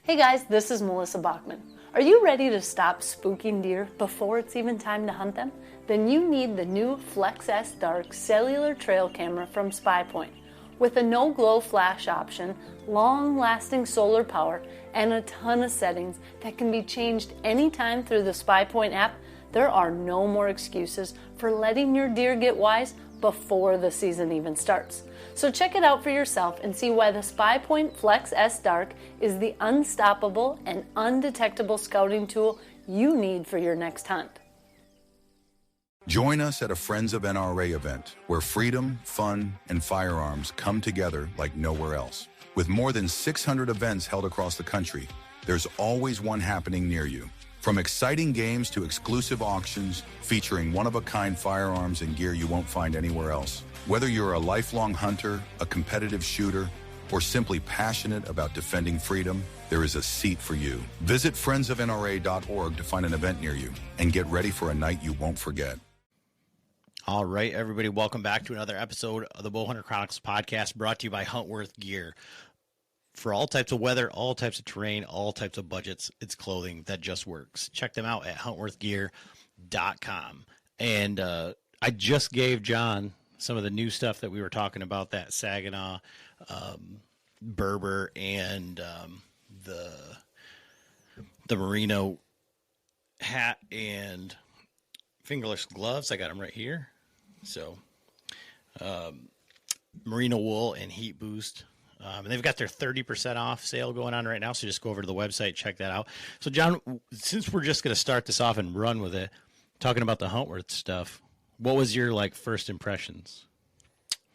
Hey guys, this is Melissa Bachman. Are you ready to stop spooking deer before it's even time to hunt them? Then you need the new Flex S Dark cellular trail camera from SpyPoint. With a no-glow flash option, long-lasting solar power, and a ton of settings that can be changed anytime through the SpyPoint app, there are no more excuses for letting your deer get wise before the season even starts. So check it out for yourself and see why the SpyPoint Flex S Dark is the unstoppable and undetectable scouting tool you need for your next hunt. Join us at a Friends of NRA event where freedom, fun, and firearms come together like nowhere else. With more than 600 events held across the country, there's always one happening near you. From exciting games to exclusive auctions featuring one-of-a-kind firearms and gear you won't find anywhere else. Whether you're a lifelong hunter, a competitive shooter, or simply passionate about defending freedom, there is a seat for you. Visit friendsofnra.org to find an event near you and get ready for a night you won't forget. All right, everybody, welcome back to another episode of the Bow Hunter Chronicles Podcast, brought to you by Huntworth Gear. For all types of weather, all types of terrain, all types of budgets, it's clothing that just works. Check them out at huntworthgear.com. And I just gave John some of the new stuff that we were talking about, that Saginaw, Berber, and the merino hat and fingerless gloves. I got them right here. So merino wool and heat boost. And they've got their 30% off sale going on right now, so just go over to the website, check that out. So, John, since we're just going to start this off and run with it, talking about the Huntworth stuff, what was your, first impressions?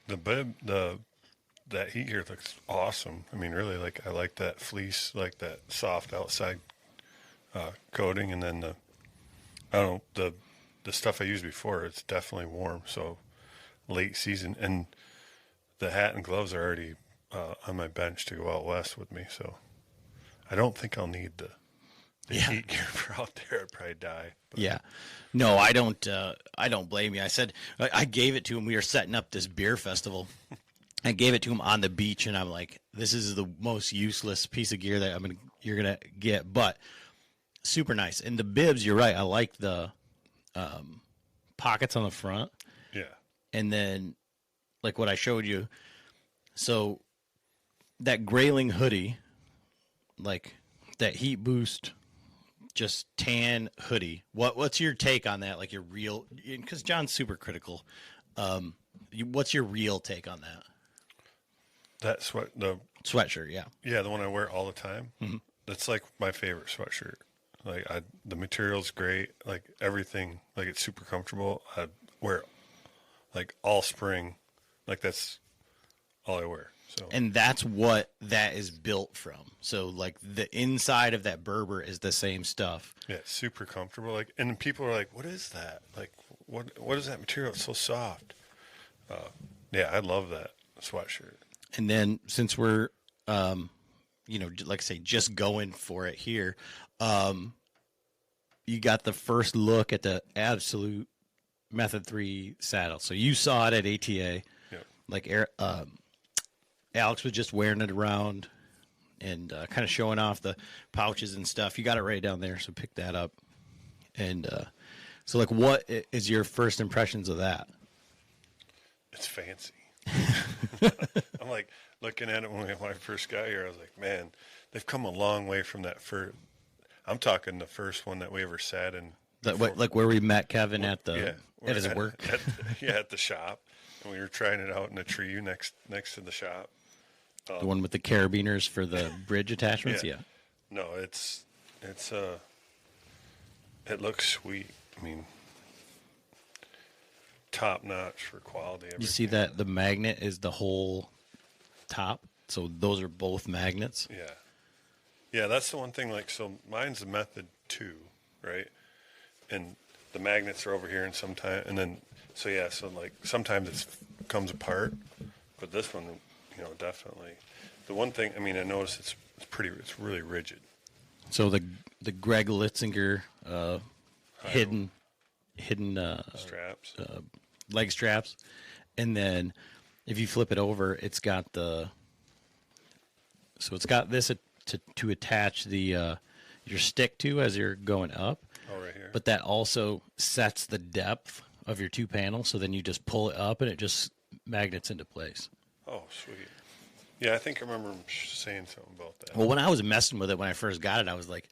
The bib, that heat gear looks awesome. I mean, really, I like that fleece, that soft outside coating, and then the stuff I used before, it's definitely warm, so late season. And the hat and gloves are already on my bench to go out west with me, so I don't think I'll need the heat gear for out there. I'd probably die. But. Yeah, no, I don't blame you. I said I gave it to him. We were setting up this beer festival. I gave it to him on the beach, and I'm like, "This is the most useless piece of gear that you're gonna get," but super nice. And the bibs, you're right. I like the pockets on the front. Yeah, and then what I showed you, so. That grayling hoodie, that heat boost, just tan hoodie. What's your take on that? Your real, because John's super critical. What's your real take on that? That sweatshirt, yeah. Yeah, the one I wear all the time. Mm-hmm. That's my favorite sweatshirt. The material's great. Everything, it's super comfortable. I wear it, all spring. That's all I wear. So. And that's what that is built from. So, the inside of that Berber is the same stuff. Yeah, it's super comfortable. And people are like, "What is that? What is that material? It's so soft." Yeah, I love that sweatshirt. And then since we're, like I say, just going for it here, you got the first look at the Absolute Method 3 saddle. So you saw it at ATA. Yeah. Alex was just wearing it around and kind of showing off the pouches and stuff. You got it right down there, so pick that up. And so, what is your first impressions of that? It's fancy. I'm looking at it when I first got here. I was like, man, they've come a long way from that first. I'm talking the first one that we ever sat in. Where we met Kevin at his work. At the shop. And we were trying it out in a tree next to the shop. The one with the carabiners for the bridge attachments? Yeah. No, it looks sweet. I mean, top notch for quality. Everything. You see that the magnet is the whole top? So those are both magnets? Yeah. Yeah, that's the one thing. So mine's the Method 2, right? And the magnets are over here and sometimes, and then, sometimes it comes apart, but this one, definitely. The one thing, I noticed it's really rigid. So the Greg Litzinger hidden straps, leg straps, and then if you flip it over, it's got this to attach the your stick to as you're going up. Oh, right here. But that also sets the depth of your two panels, so then you just pull it up and it just magnets into place. Oh, sweet. Yeah, I think I remember him saying something about that. Well, when I was messing with it when I first got it, I was like,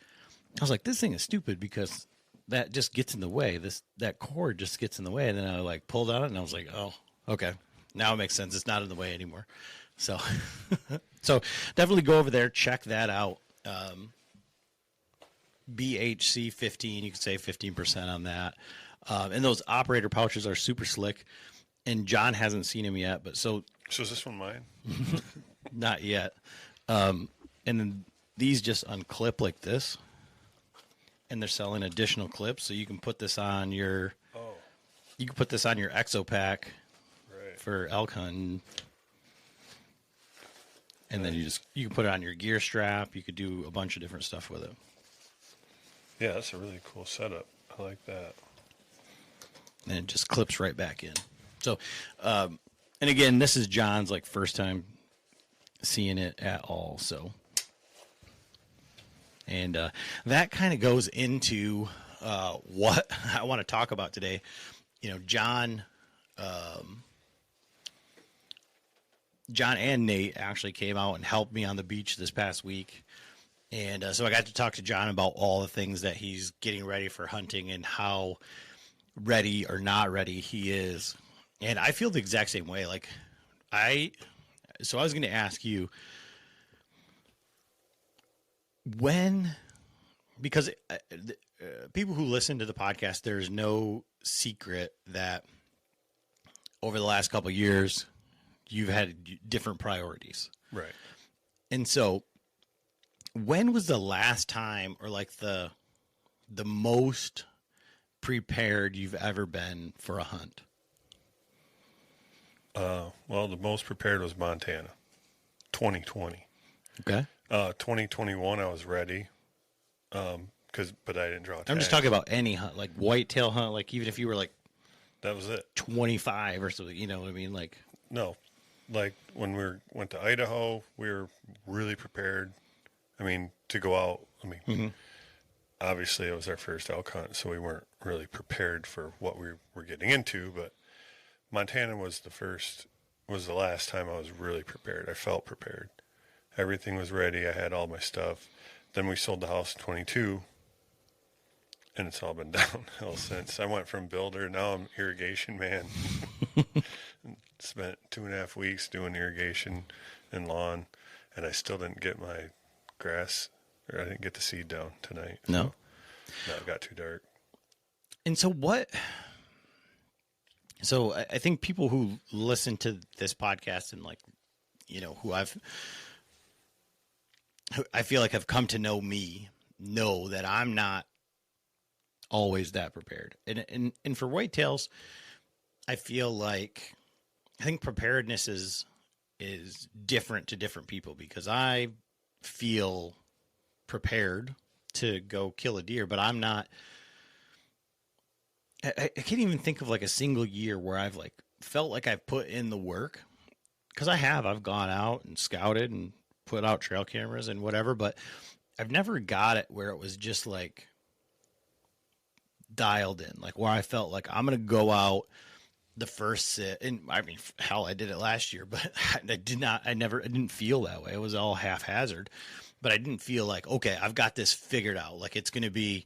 this thing is stupid because that just gets in the way. That cord just gets in the way, and then I like pulled on it, and I was like, oh, okay, now it makes sense. It's not in the way anymore. So, so definitely go over there, check that out. BHC 15, you can save 15% on that. And those operator pouches are super slick. And John hasn't seen them yet, but so is this one mine? not yet. And then these just unclip like this, and they're selling additional clips, so you can put this on your Exo pack for elk hunting. And then you can put it on your gear strap. You could do a bunch of different stuff with it. Yeah, that's a really cool setup. I like that. And it just clips right back in. So, and again, this is John's like first time seeing it at all. So, and that kind of goes into what I want to talk about today. You know, John and Nate actually came out and helped me on the beach this past week. And so I got to talk to John about all the things that he's getting ready for hunting and how ready or not ready he is. And I feel the exact same way. Like I was going to ask you because people who listen to the podcast, there's no secret that over the last couple of years, you've had different priorities. Right. And so when was the last time or like the most prepared you've ever been for a hunt? Well, the most prepared was Montana, 2020. Okay. 2021, I was ready, but I didn't draw tags. I'm just talking about any hunt, like whitetail hunt, like even if you were like that was it, 25 or something, you know what I mean? Like no, like when went to Idaho, we were really prepared. I mean, to go out. I mean, obviously it was our first elk hunt, so we weren't really prepared for what we were getting into. But Montana was the last time I was really prepared. I felt prepared. Everything was ready. I had all my stuff. Then we sold the house in 22, and it's all been downhill since. I went from builder, now I'm irrigation man. Spent 2.5 weeks doing irrigation and lawn, and I still didn't get my grass, or I didn't get the seed down tonight. No. No, it got too dark. And so what? So I think people who listen to this podcast and like, you know, who I feel like have come to know me, know that I'm not always that prepared. And for whitetails, I feel like I think preparedness is different to different people, because I feel prepared to go kill a deer, but I'm not. I can't even think of like a single year where I've like felt like I've put in the work, because I've gone out and scouted and put out trail cameras and whatever, but I've never got it where it was just like dialed in, like where I felt like I'm going to go out the first sit. And I mean, hell, I did it last year, but I didn't feel that way. It was all haphazard, but I didn't feel like, okay, I've got this figured out. Like it's going to be,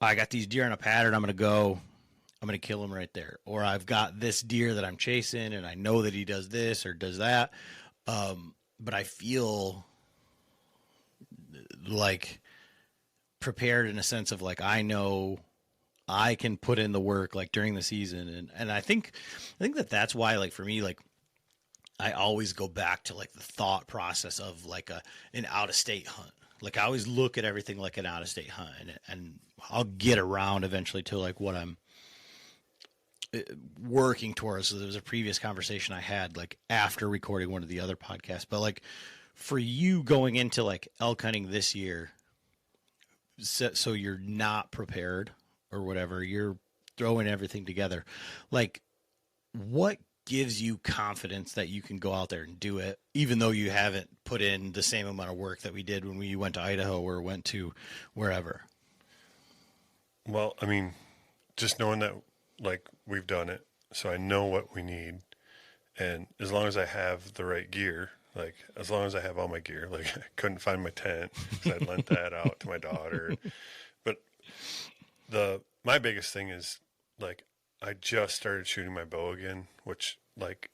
I got these deer on a pattern. I'm going to kill him right there. Or I've got this deer that I'm chasing and I know that he does this or does that. But I feel like prepared in a sense of like, I know I can put in the work like during the season. And I think that's why, like for me, like I always go back to like the thought process of like an out of state hunt. Like I always look at everything like an out of state hunt, and I'll get around eventually to like what I'm working towards. So there was a previous conversation I had like after recording one of the other podcasts, but like for you going into like elk hunting this year, so you're not prepared or whatever, you're throwing everything together. Like what gives you confidence that you can go out there and do it, even though you haven't put in the same amount of work that we did when we went to Idaho or went to wherever? Well, I mean, just knowing that, like, we've done it, so I know what we need. And as long as I have the right gear, like, as long as I have all my gear, like, I couldn't find my tent, so I'd lent that out to my daughter. But my biggest thing is, like, I just started shooting my bow again, which, like,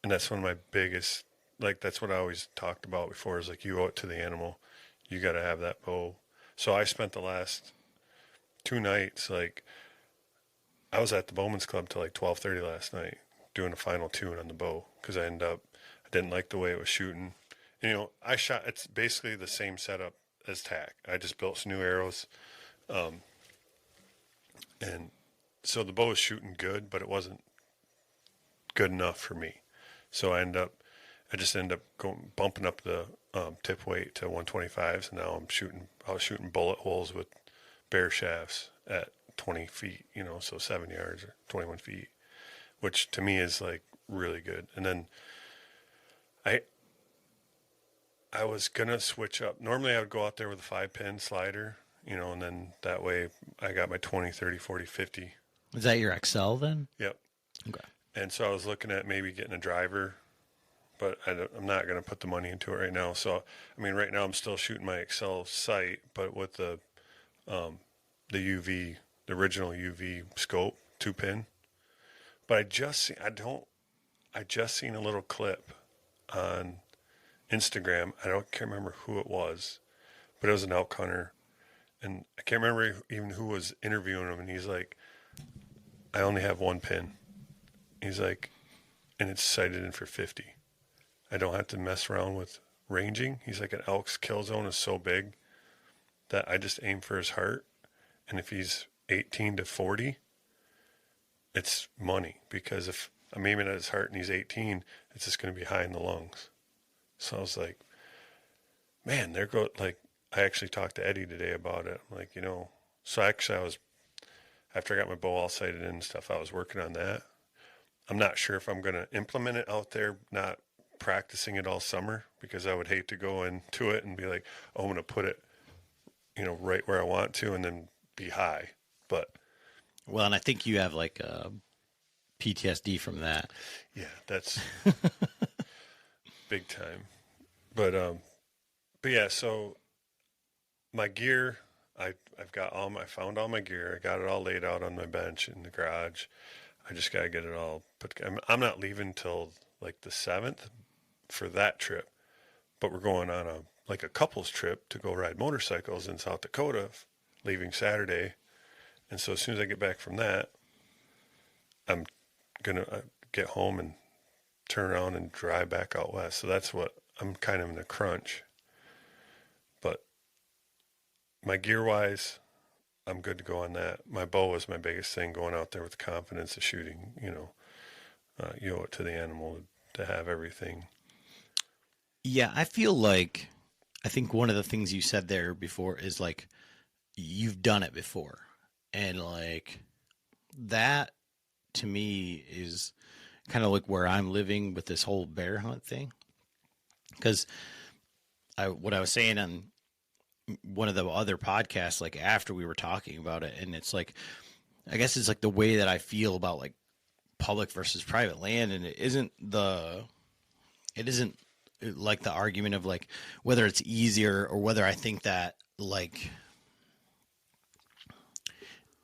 and that's one of my biggest, like, that's what I always talked about before, is like, you owe it to the animal. You got to have that bow. So I spent the last 2 nights, like, I was at the Bowman's Club till like 12:30 last night doing a final tune on the bow, because I didn't like the way it was shooting. And, you know, it's basically the same setup as tack. I just built some new arrows. And so the bow was shooting good, but it wasn't good enough for me. So I just ended up bumping up the tip weight to 125s, and now I was shooting bullet holes with bare shafts at 20 feet, you know, so 7 yards or 21 feet, which to me is like really good. And then I was going to switch up. Normally I would go out there with a 5-pin slider, you know, and then that way I got my 20, 30, 40, 50. Is that your XL then? Yep. Okay. And so I was looking at maybe getting a driver, but I'm not going to put the money into it right now. So, I mean, right now I'm still shooting my Excel sight, but with the UV, the original UV scope, 2-pin. But I just seen a little clip on Instagram. Can't remember who it was, but it was an elk hunter, and I can't remember even who was interviewing him. And he's like, I only have 1 pin. He's like, and it's sighted in for 50. I don't have to mess around with ranging. He's like, an elk's kill zone is so big that I just aim for his heart. And if he's 18 to 40, it's money, because if I'm aiming at his heart and he's 18, it's just going to be high in the lungs. So I was like, man, like, I actually talked to Eddie today about it. I'm like, you know, so actually after I got my bow all sighted in and stuff, I was working on that. I'm not sure if I'm going to implement it out there, not practicing it all summer, because I would hate to go into it and be like, oh, I'm going to put it, you know, right where I want to and then be high. But well, and I think you have like PTSD from that. Yeah, that's big time. But yeah, so my gear, I found all my gear. I got it all laid out on my bench in the garage. I just got to get it all put. I'm not leaving till like the 7th for that trip, but we're going on a couples trip to go ride motorcycles in South Dakota, leaving Saturday. And so as soon as I get back from that, I'm going to get home and turn around and drive back out west. So that's what I'm kind of in a crunch. But my gear wise, I'm good to go on that. My bow is my biggest thing, going out there with the confidence of shooting, you know, you owe it to the animal to have everything. Yeah, I think one of the things you said there before is like, you've done it before. And like, that to me is kind of like where I'm living with this whole bear hunt thing. Because what I was saying on one of the other podcasts, like after we were talking about it, and it's like, I guess it's like the way that I feel about like public versus private land. And it isn't like the argument of like whether it's easier or whether I think that like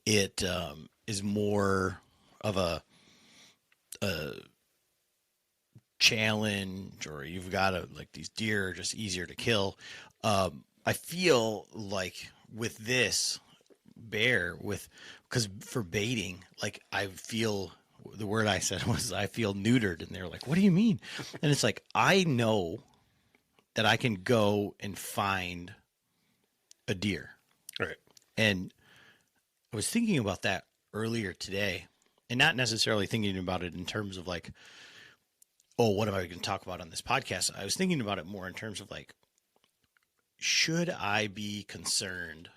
it is more of a challenge, or you've got to like these deer are just easier to kill. I feel like with this bear, because for baiting, like I feel, the word I said was I feel neutered, and they're like, what do you mean? And it's like, I know that I can go and find a deer. Right. And I was thinking about that earlier today, and not necessarily thinking about it in terms of like, oh, what am I going to talk about on this podcast? I was thinking about it more in terms of like, should I be concerned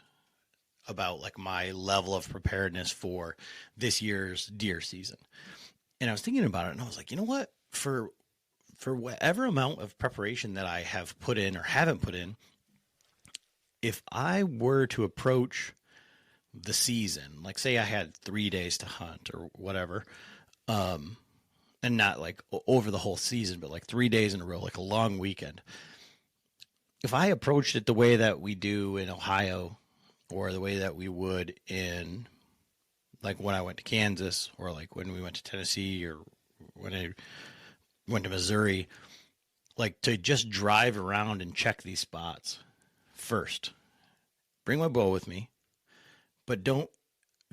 about like my level of preparedness for this year's deer season? And I was thinking about it, and I was like, you know what? For whatever amount of preparation that I have put in or haven't put in, if I were to approach the season, like say I had 3 days to hunt or whatever, and not like over the whole season, but like 3 days in a row, like a long weekend. If I approached it the way that we do in Ohio, or the way that we would in like when I went to Kansas, or like when we went to Tennessee, or when I went to Missouri, like to just drive around and check these spots first. Bring my bow with me, but don't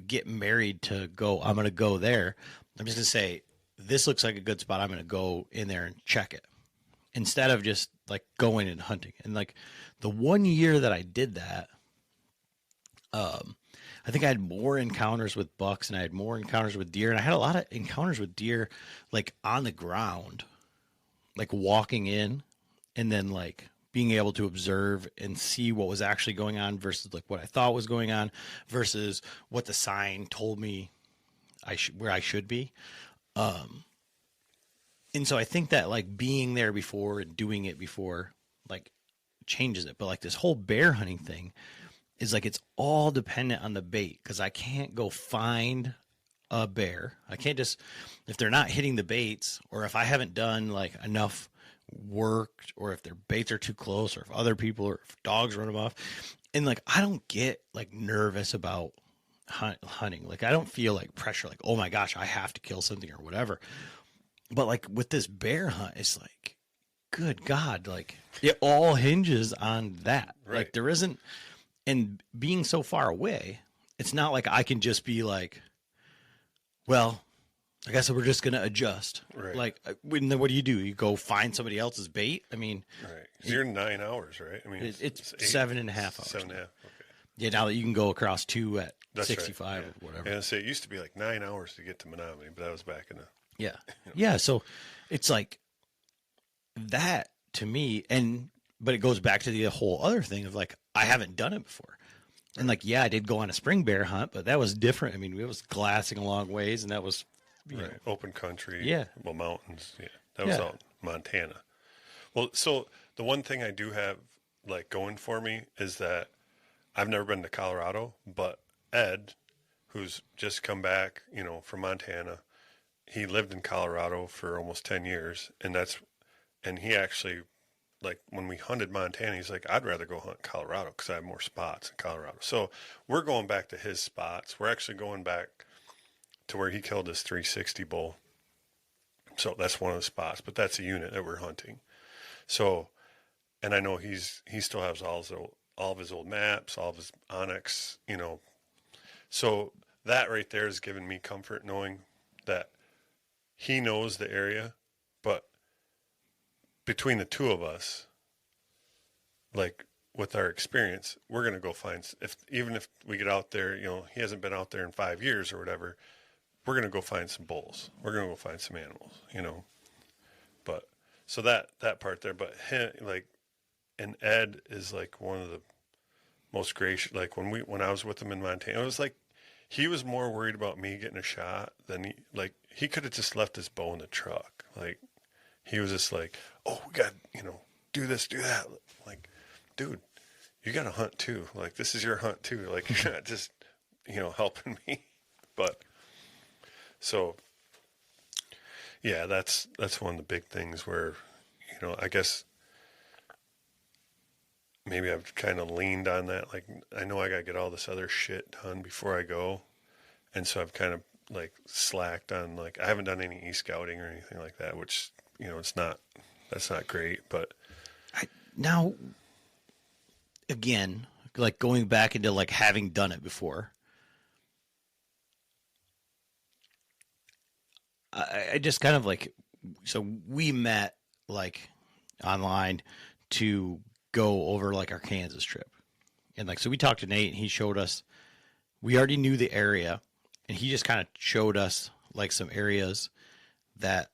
get married to go, I'm going to go there. I'm just going to say, this looks like a good spot. I'm going to go in there and check it, instead of just like going and hunting. And like the 1 year that I did that, I think I had more encounters with bucks, and I had more encounters with deer, and I had a lot of encounters with deer like on the ground, like walking in and then like being able to observe and see what was actually going on versus like what I thought was going on versus what the sign told me where I should be. And so I think that like being there before and doing it before like changes it. But like this whole bear hunting thing is like, it's all dependent on the bait, because I can't go find a bear. I can't just, if they're not hitting the baits, or if I haven't done like enough work, or if their baits are too close, or if other people, or if dogs run them off. And like, I don't get like nervous about hunting. Like I don't feel like pressure, like, oh my gosh, I have to kill something or whatever. But like with this bear hunt, it's like, good God, like it all hinges on that. Right. Like there isn't, and being so far away, it's not like I can just be like, well, I guess we're just going to adjust. Right. Like, what do? You go find somebody else's bait? I mean, right. You're 9 hours, right? I mean, it's 7.5 hours. 7.5. Okay. Yeah. Now that you can go across 2 at That's 65 right. or whatever. And say it used to be like 9 hours to get to Menominee, but that was back in the. Yeah. Yeah. So it's like that to me. But it goes back to the whole other thing of like, I haven't done it before. And like, yeah, I did go on a spring bear hunt, but that was different. I mean, it was glassing a long ways, and that was right. Open country. Yeah. Well, mountains. Yeah. That was out in Montana. Well, so the one thing I do have like going for me is that I've never been to Colorado, but Ed, who's just come back, from Montana, he lived in Colorado for almost 10 years. And he actually, like when we hunted Montana, he's like, I'd rather go hunt Colorado because I have more spots in Colorado. So we're going back to his spots. We're actually going back to where he killed his 360 bull. So that's one of the spots, but that's a unit that we're hunting. So, and I know he still has all of his old maps, all of his Onyx, So that right there has given me comfort knowing that he knows the area, but between the two of us, like with our experience, we're going to go find, even if we get out there, he hasn't been out there in 5 years or whatever, we're going to go find some bulls. We're going to go find some animals, but so that part there, but him, like, and Ed is like one of the most gracious, like when I was with him in Montana, it was like, he was more worried about me getting a shot than he could have just left his bow in the truck. Like, he was just like, oh, we got, do this, do that. Like, dude, you got to hunt too. Like, this is your hunt too. Like, you're not just, helping me. But so, yeah, that's one of the big things where, I guess maybe I've kind of leaned on that. Like, I know I got to get all this other shit done before I go. And so I've kind of like slacked on, like, I haven't done any e-scouting or anything like that, which, that's not great, but now again, like going back into like having done it before, I just kind of like, so we met like online to go over like our Kansas trip. And like, so we talked to Nate and he showed us, we already knew the area and he just kind of showed us like some areas that,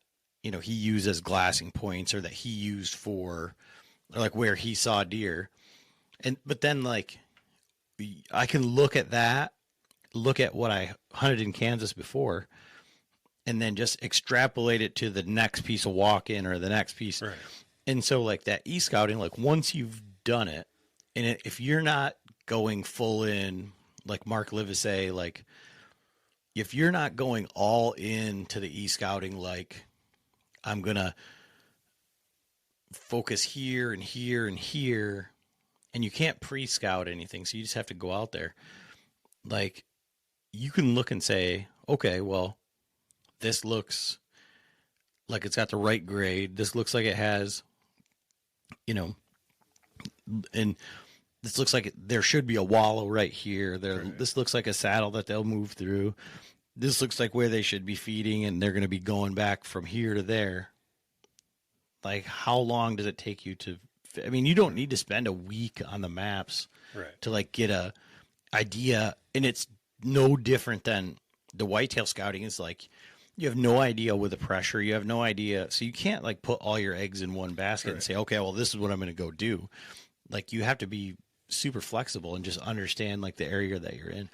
he used as glassing points or that he used for like where he saw deer. But then like, I can look at that, look at what I hunted in Kansas before and then just extrapolate it to the next piece of walk-in or the next piece. Right. And so like that e-scouting, like once you've done it, and if you're not going full in, like Mark Livesey, like if you're not going all in to the e-scouting, like I'm going to focus here and here and here, and you can't pre-scout anything, so you just have to go out there. Like you can look and say, okay, well, this looks like it's got the right grade. This looks like it has, and this looks like there should be a wallow right here. Right. This looks like a saddle that they'll move through. This looks like where they should be feeding, and they're going to be going back from here to there. Like, how long does it take you to? I mean, you don't need to spend a week on the maps to like get a idea, and it's no different than the whitetail scouting. Is like you have no idea with the pressure. You have no idea, so you can't like put all your eggs in one basket and say, okay, well, this is what I'm going to go do. Like you have to be super flexible and just understand like the area that you're in.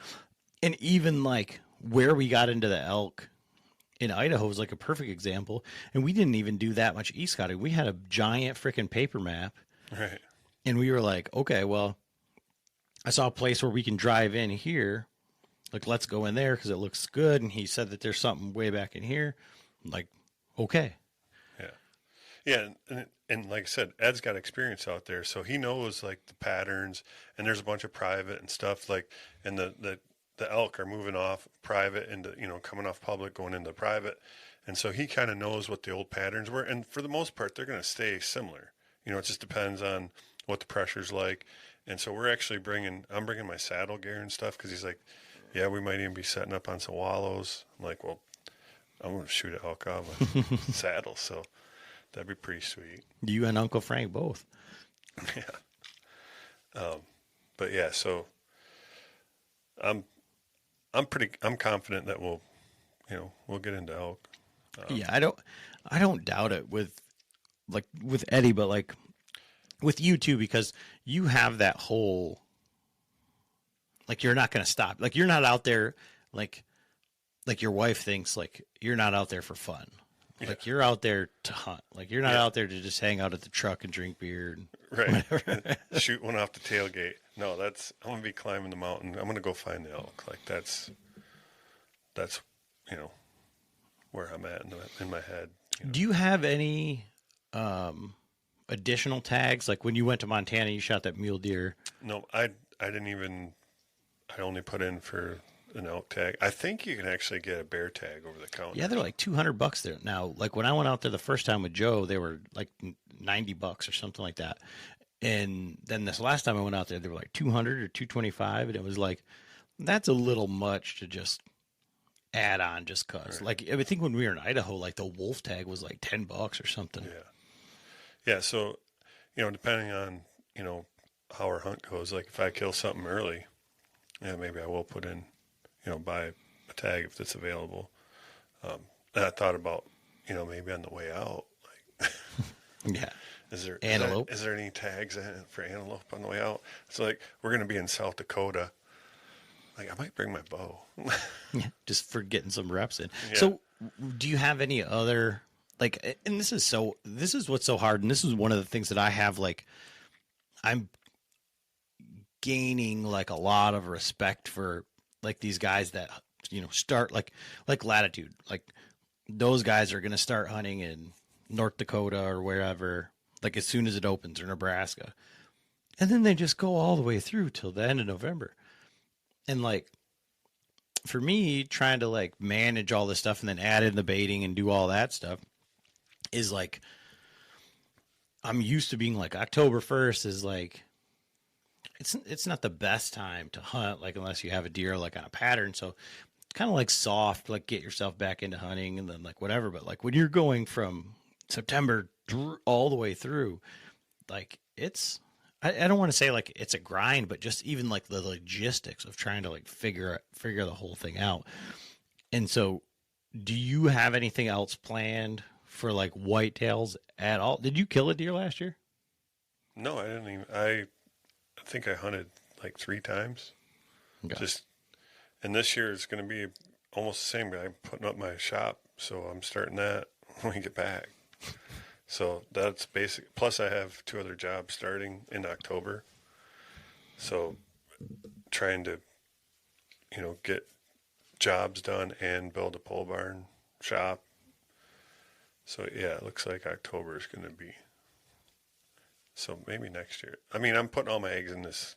And even like where we got into the elk in Idaho is like a perfect example. And we didn't even do that much e-scouting. We had a giant freaking paper map. Right. And we were like, okay, well, I saw a place where we can drive in here. Like, let's go in there because it looks good. And he said that there's something way back in here. I'm like, okay. Yeah. And like I said, Ed's got experience out there, so he knows like the patterns, and there's a bunch of private and stuff like, and the elk are moving off private into, coming off public, going into private. And so he kind of knows what the old patterns were. And for the most part, they're going to stay similar. It just depends on what the pressure's like. And so we're actually I'm bringing my saddle gear and stuff, because he's like, yeah, we might even be setting up on some wallows. I'm like, well, I'm going to shoot an elk off with saddle. So that'd be pretty sweet. You and Uncle Frank both. Yeah. But yeah, so I'm confident that we'll get into elk. Yeah, I don't doubt it with Eddie, but like with you too, because you have that whole, like, you're not going to stop. Like, you're not out there like your wife thinks, like, you're not out there for fun. Yeah. Like, you're out there to hunt. Like, you're not out there to just hang out at the truck and drink beer. And right. Shoot one off the tailgate. No, I'm going to be climbing the mountain. I'm going to go find the elk. Like, that's where I'm at in my head. Do you have any additional tags? Like, when you went to Montana, you shot that mule deer. No, I didn't even, I only put in for an elk tag. I think you can actually get a bear tag over the counter. Yeah, they're like $200 there now. Like, when I went out there the first time with Joe, they were like $90 or something like that. And then this last time I went out there, they were like $200 or $225, and it was like, that's a little much to just add on just cause. Right. Like, I think when we were in Idaho, like the wolf tag was like $10 or something. Yeah. So, depending on, how our hunt goes, like if I kill something early, maybe I will put in, buy a tag if it's available. And I thought about, maybe on the way out, like, yeah. Is there antelope? Is there any tags for antelope on the way out? So like, we're going to be in South Dakota. Like, I might bring my bow. Yeah, just for getting some reps in. Yeah. So do you have any other, like, and this is what's so hard. And this is one of the things that I have, like, I'm gaining like a lot of respect for like these guys that, start like Latitude, like those guys are going to start hunting in North Dakota or wherever, like as soon as it opens, or Nebraska. And then they just go all the way through till the end of November. And like, for me, trying to like manage all this stuff and then add in the baiting and do all that stuff is like, I'm used to being like October 1st is like, it's not the best time to hunt, like unless you have a deer like on a pattern. So it's kind of like soft, like get yourself back into hunting and then like whatever. But like when you're going from September all the way through, like I don't want to say like it's a grind, but just even like the logistics of trying to like figure the whole thing out. And so do you have anything else planned for like whitetails at all? Did you kill a deer last year? No, I didn't even, I think I hunted like 3 times. Okay. And this year is going to be almost the same. I'm putting up my shop So I'm starting that when we get back. So that's basic. Plus I have 2 other jobs starting in October. So trying to, get jobs done and build a pole barn shop. So yeah, it looks like October is going to be. So maybe next year. I mean, I'm putting all my eggs in this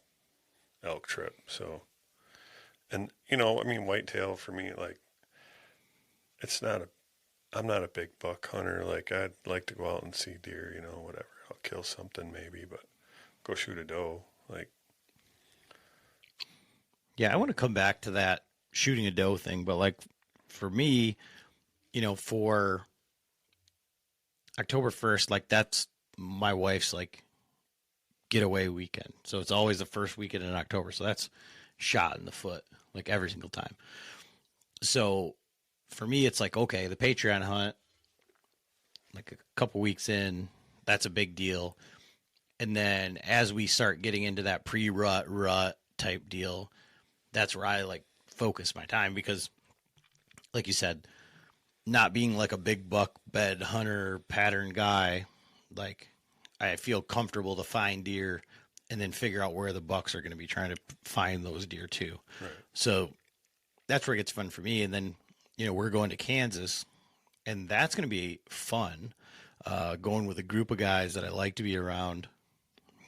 elk trip. So, and whitetail for me, like, I'm not a big buck hunter. Like, I'd like to go out and see deer, whatever. I'll kill something maybe, but go shoot a doe. Like, yeah, I want to come back to that shooting a doe thing, but like for me, for October 1st, like that's my wife's like getaway weekend. So it's always the first weekend in October. So that's shot in the foot, like every single time. So for me, it's like, okay, the Patreon hunt, like a couple weeks in, that's a big deal. And then as we start getting into that pre-rut type deal, that's where I like focus my time because, like you said, not being like a big buck bed hunter pattern guy, like I feel comfortable to find deer and then figure out where the bucks are going to be trying to find those deer too. right. So that's where it gets fun for me. And then, we're going to Kansas and that's going to be fun. Going with a group of guys that I like to be around,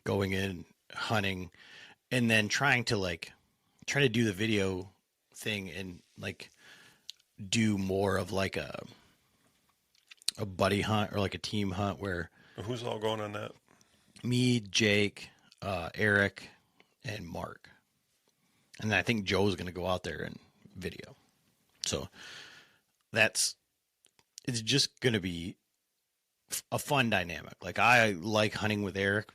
going in hunting and then trying to do the video thing and like do more of like a buddy hunt or like a team hunt where Who's all going on that? me, Jake, Eric, and Mark. And then I think Joe's going to go out there and video. So it's just going to be a fun dynamic. Like I like hunting with Eric.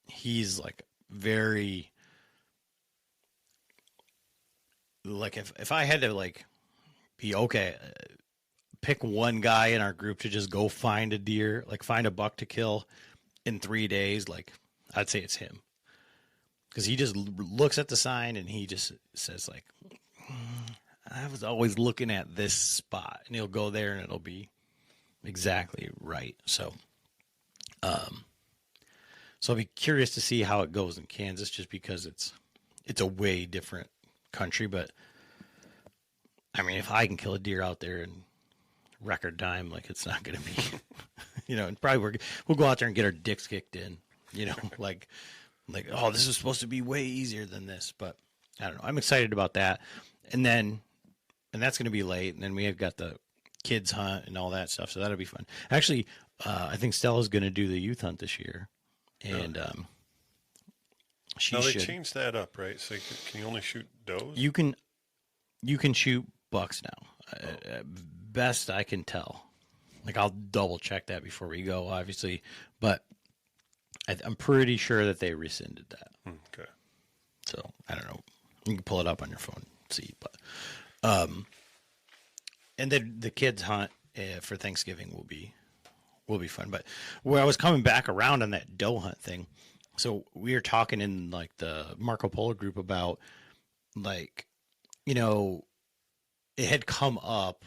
He's like very, like if I had to like be okay, pick one guy in our group to just go find a deer, like find a buck to kill in 3 days, like I'd say it's him. Because he just looks at the sign and he just says like, I was always looking at this spot, and he'll go there and it'll be exactly right. So I'll be curious to see how it goes in Kansas, just because it's a way different country. But I mean, if I can kill a deer out there in record time, like it's not going to be, and probably we'll go out there and get our dicks kicked in, like, oh, this is supposed to be way easier than this. But I don't know. I'm excited about that. And that's going to be late. And then we have got the kids hunt and all that stuff. So that'll be fun. Actually, I think Stella's going to do the youth hunt this year. And they changed that up, right? So can you only shoot does? You can shoot bucks now. Best I can tell. Like I'll double check that before we go, obviously, but I'm pretty sure that they rescinded that. Okay. So I don't know. You can pull it up on your phone, and see, but and then the kids hunt for Thanksgiving will be fun. But where I was coming back around on that doe hunt thing, so we were talking in like the Marco Polo group about like, it had come up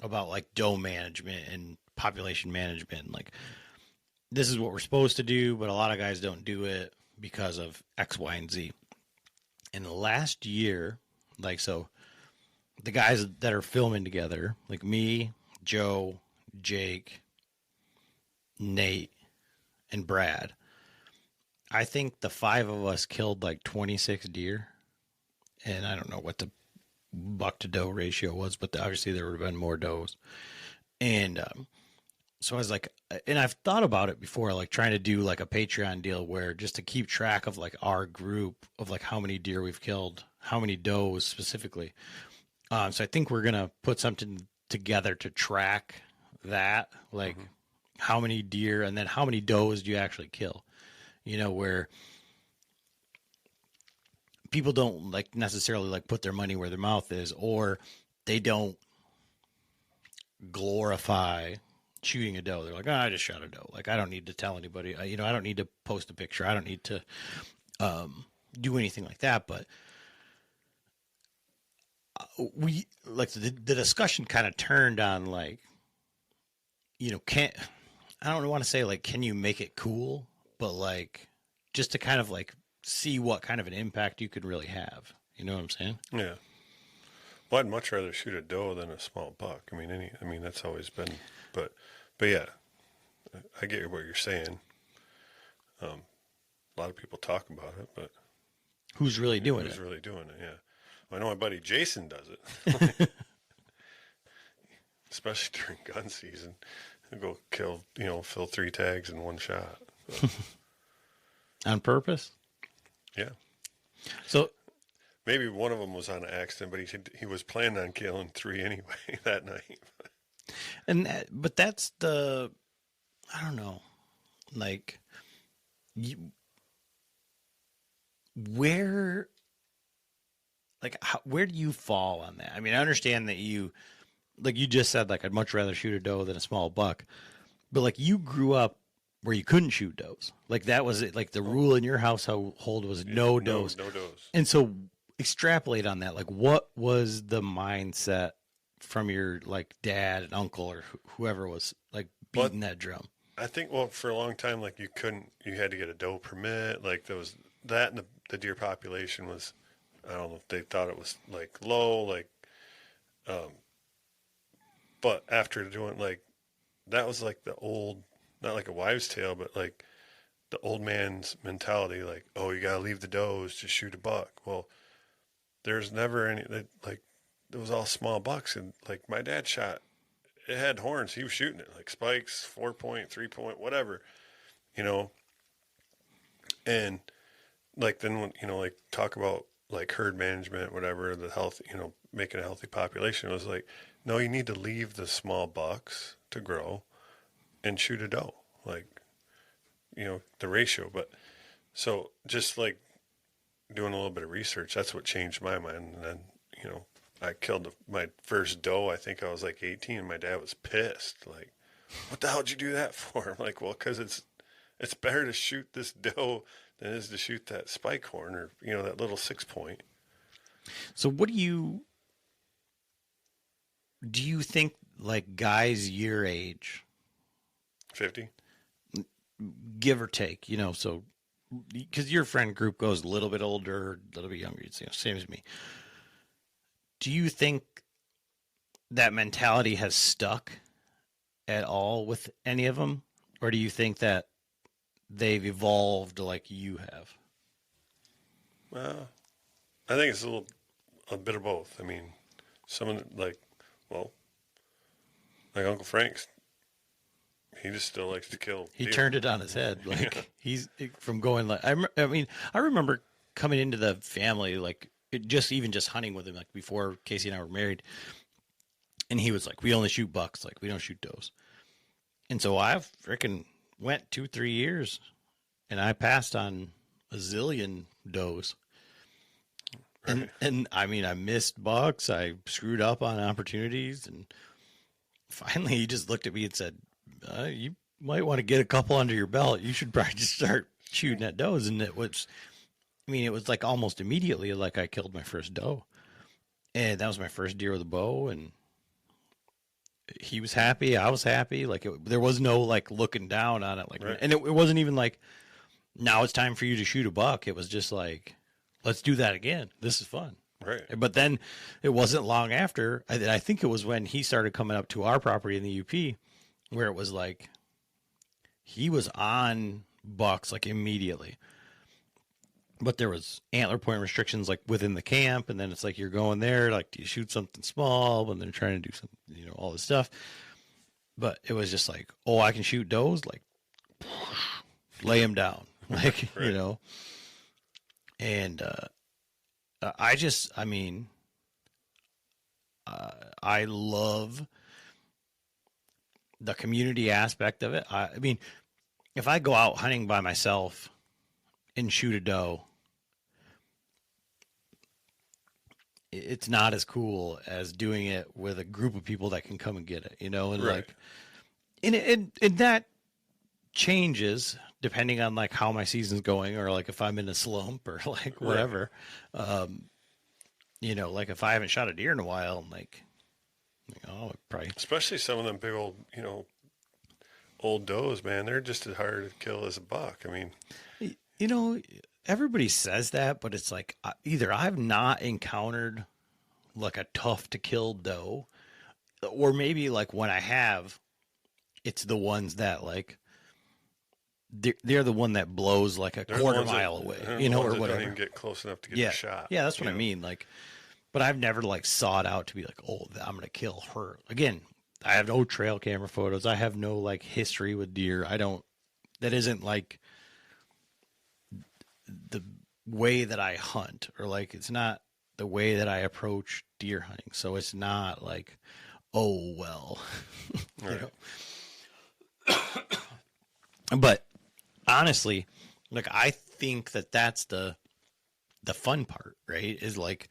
about like doe management and population management. Like this is what we're supposed to do, but a lot of guys don't do it because of X, Y, and Z. In the last year, like, so the guys that are filming together, like me, Joe, Jake, Nate, and Brad, I think the 5 of us killed like 26 deer. And I don't know what the buck to doe ratio was, but obviously there would have been more does. And so I was like, and I've thought about it before, like trying to do like a Patreon deal where just to keep track of like our group of like how many deer we've killed, how many does specifically. So I think we're going to put something together to track that, like how many deer and then how many does do you actually kill, where people don't like necessarily like put their money where their mouth is, or they don't glorify shooting a doe. They're like, oh, I just shot a doe. Like, I don't need to tell anybody, I don't need to post a picture. I don't need to do anything like that. But we like the discussion kind of turned on like, I don't want to say like, can you make it cool, but like just to kind of like see what kind of an impact you could really have. You know what I'm saying? Yeah. Well, I'd much rather shoot a doe than a small buck. I mean, that's always been, but yeah, I get what you're saying. A lot of people talk about it, but who's really doing it? Who's really doing it? Yeah. Well, I know my buddy Jason does it, especially during gun season. He'll go kill, fill 3 tags in one shot. So. On purpose? Yeah. So maybe one of them was on an accident, but he was planning on killing 3 anyway that night. But that's I don't know, like where do you fall on that? I mean, I understand that like you just said, like I'd much rather shoot a doe than a small buck, but like you grew up where you couldn't shoot does. Like that was it. Like the rule in your household was no does. No does. And so extrapolate on that. Like what was the mindset from your like dad and uncle or whoever was like beating that drum? I think, well, for a long time, like you had to get a doe permit. Like there was that, and the deer population was, I don't know if they thought it was like low, like, but after doing like, that was like the old, not like a wives' tale, but like the old man's mentality, like, oh, you got to leave the does to shoot a buck. Well, there's never any, like, it was all small bucks. And like my dad shot, it had horns. He was shooting it like spikes, 4-point, 3-point, whatever, and like, then when, like talk about like herd management, whatever, the health, making a healthy population, it was like, no, you need to leave the small bucks to grow and shoot a doe, like, the ratio. But so just like doing a little bit of research, that's what changed my mind. And then, I killed my first doe. I think I was like 18, and my dad was pissed. Like, what the hell did you do that for? I'm like, well, because it's better to shoot this doe than it is to shoot that spike horn or, that little 6-point. So what do you think like guys your age, 50, give or take, so because your friend group goes a little bit older, a little bit younger, it's same as me. Do you think that mentality has stuck at all with any of them? Or do you think that they've evolved like you have? Well, I think it's a bit of both. I mean, someone like Uncle Frank's, he just still likes to kill He deer. turned it on his head. Like he's from going like, I remember coming into the family, like just hunting with him, like before Casey and I were married. And he was like, we only shoot bucks. Like we don't shoot does. And so I freaking went 2-3 years and I passed on a zillion does. Right. And I mean, I missed bucks. I screwed up on opportunities. And finally he just looked at me and said, you might want to get a couple under your belt. You should probably just start shooting at does. And it was like almost immediately, like I killed my first doe, and that was my first deer with a bow, and he was happy. I was happy. Like there was no like looking down on it. Like, right. And it wasn't even like, now it's time for you to shoot a buck. It was just like, let's do that again. This is fun. Right. But then it wasn't long after, I think it was when he started coming up to our property in the UP, where it was like, he was on bucks like immediately. But there was antler point restrictions like within the camp, and then it's like you're going there, like, do you shoot something small? And they're trying to do some, all this stuff. But it was just like, oh, I can shoot does, like, lay them down, like, right. And I love the community aspect of it. I mean, if I go out hunting by myself and shoot a doe, it's not as cool as doing it with a group of people that can come and get it, and right. like, and that changes depending on like how my season's going, or like if I'm in a slump or like whatever. Right. you know, like if I haven't shot a deer in a while, I'm like, oh, probably. Especially some of them big old, you know, old does, man. They're just as hard to kill as a buck. I mean, you know, everybody says that, but it's like either I've not encountered like a tough to kill doe, or maybe like when I have, it's the ones that like they're the one that blows like a quarter mile away, you know, or whatever. Don't even get close enough to get a shot. Yeah, that's what I mean. Like, but I've never like sought out to be like, oh, I'm gonna kill her. Again, I have no trail camera photos. I have no like history with deer. That isn't like the way that I hunt, or like it's not the way that I approach deer hunting. So it's not like, oh well, right. You know. But honestly, like I think that that's the fun part, right? Is like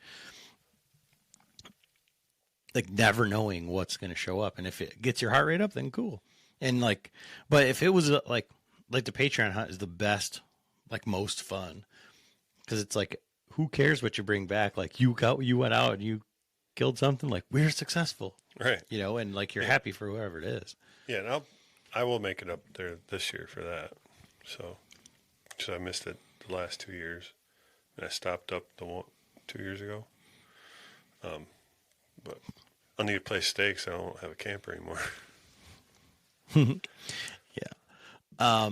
never knowing what's going to show up, and if it gets your heart rate up, then cool. And like, but if it was like the Patreon hunt is the best, like most fun, because it's like, who cares what you bring back? Like you went out and you killed something, like we're successful, right? You know, and like you're happy for whoever it is. Yeah, and I will make it up there this year for that. So I missed it the last 2 years, and I stopped up the one 2 years ago. But I need to play stakes. I don't have a camper anymore. Yeah.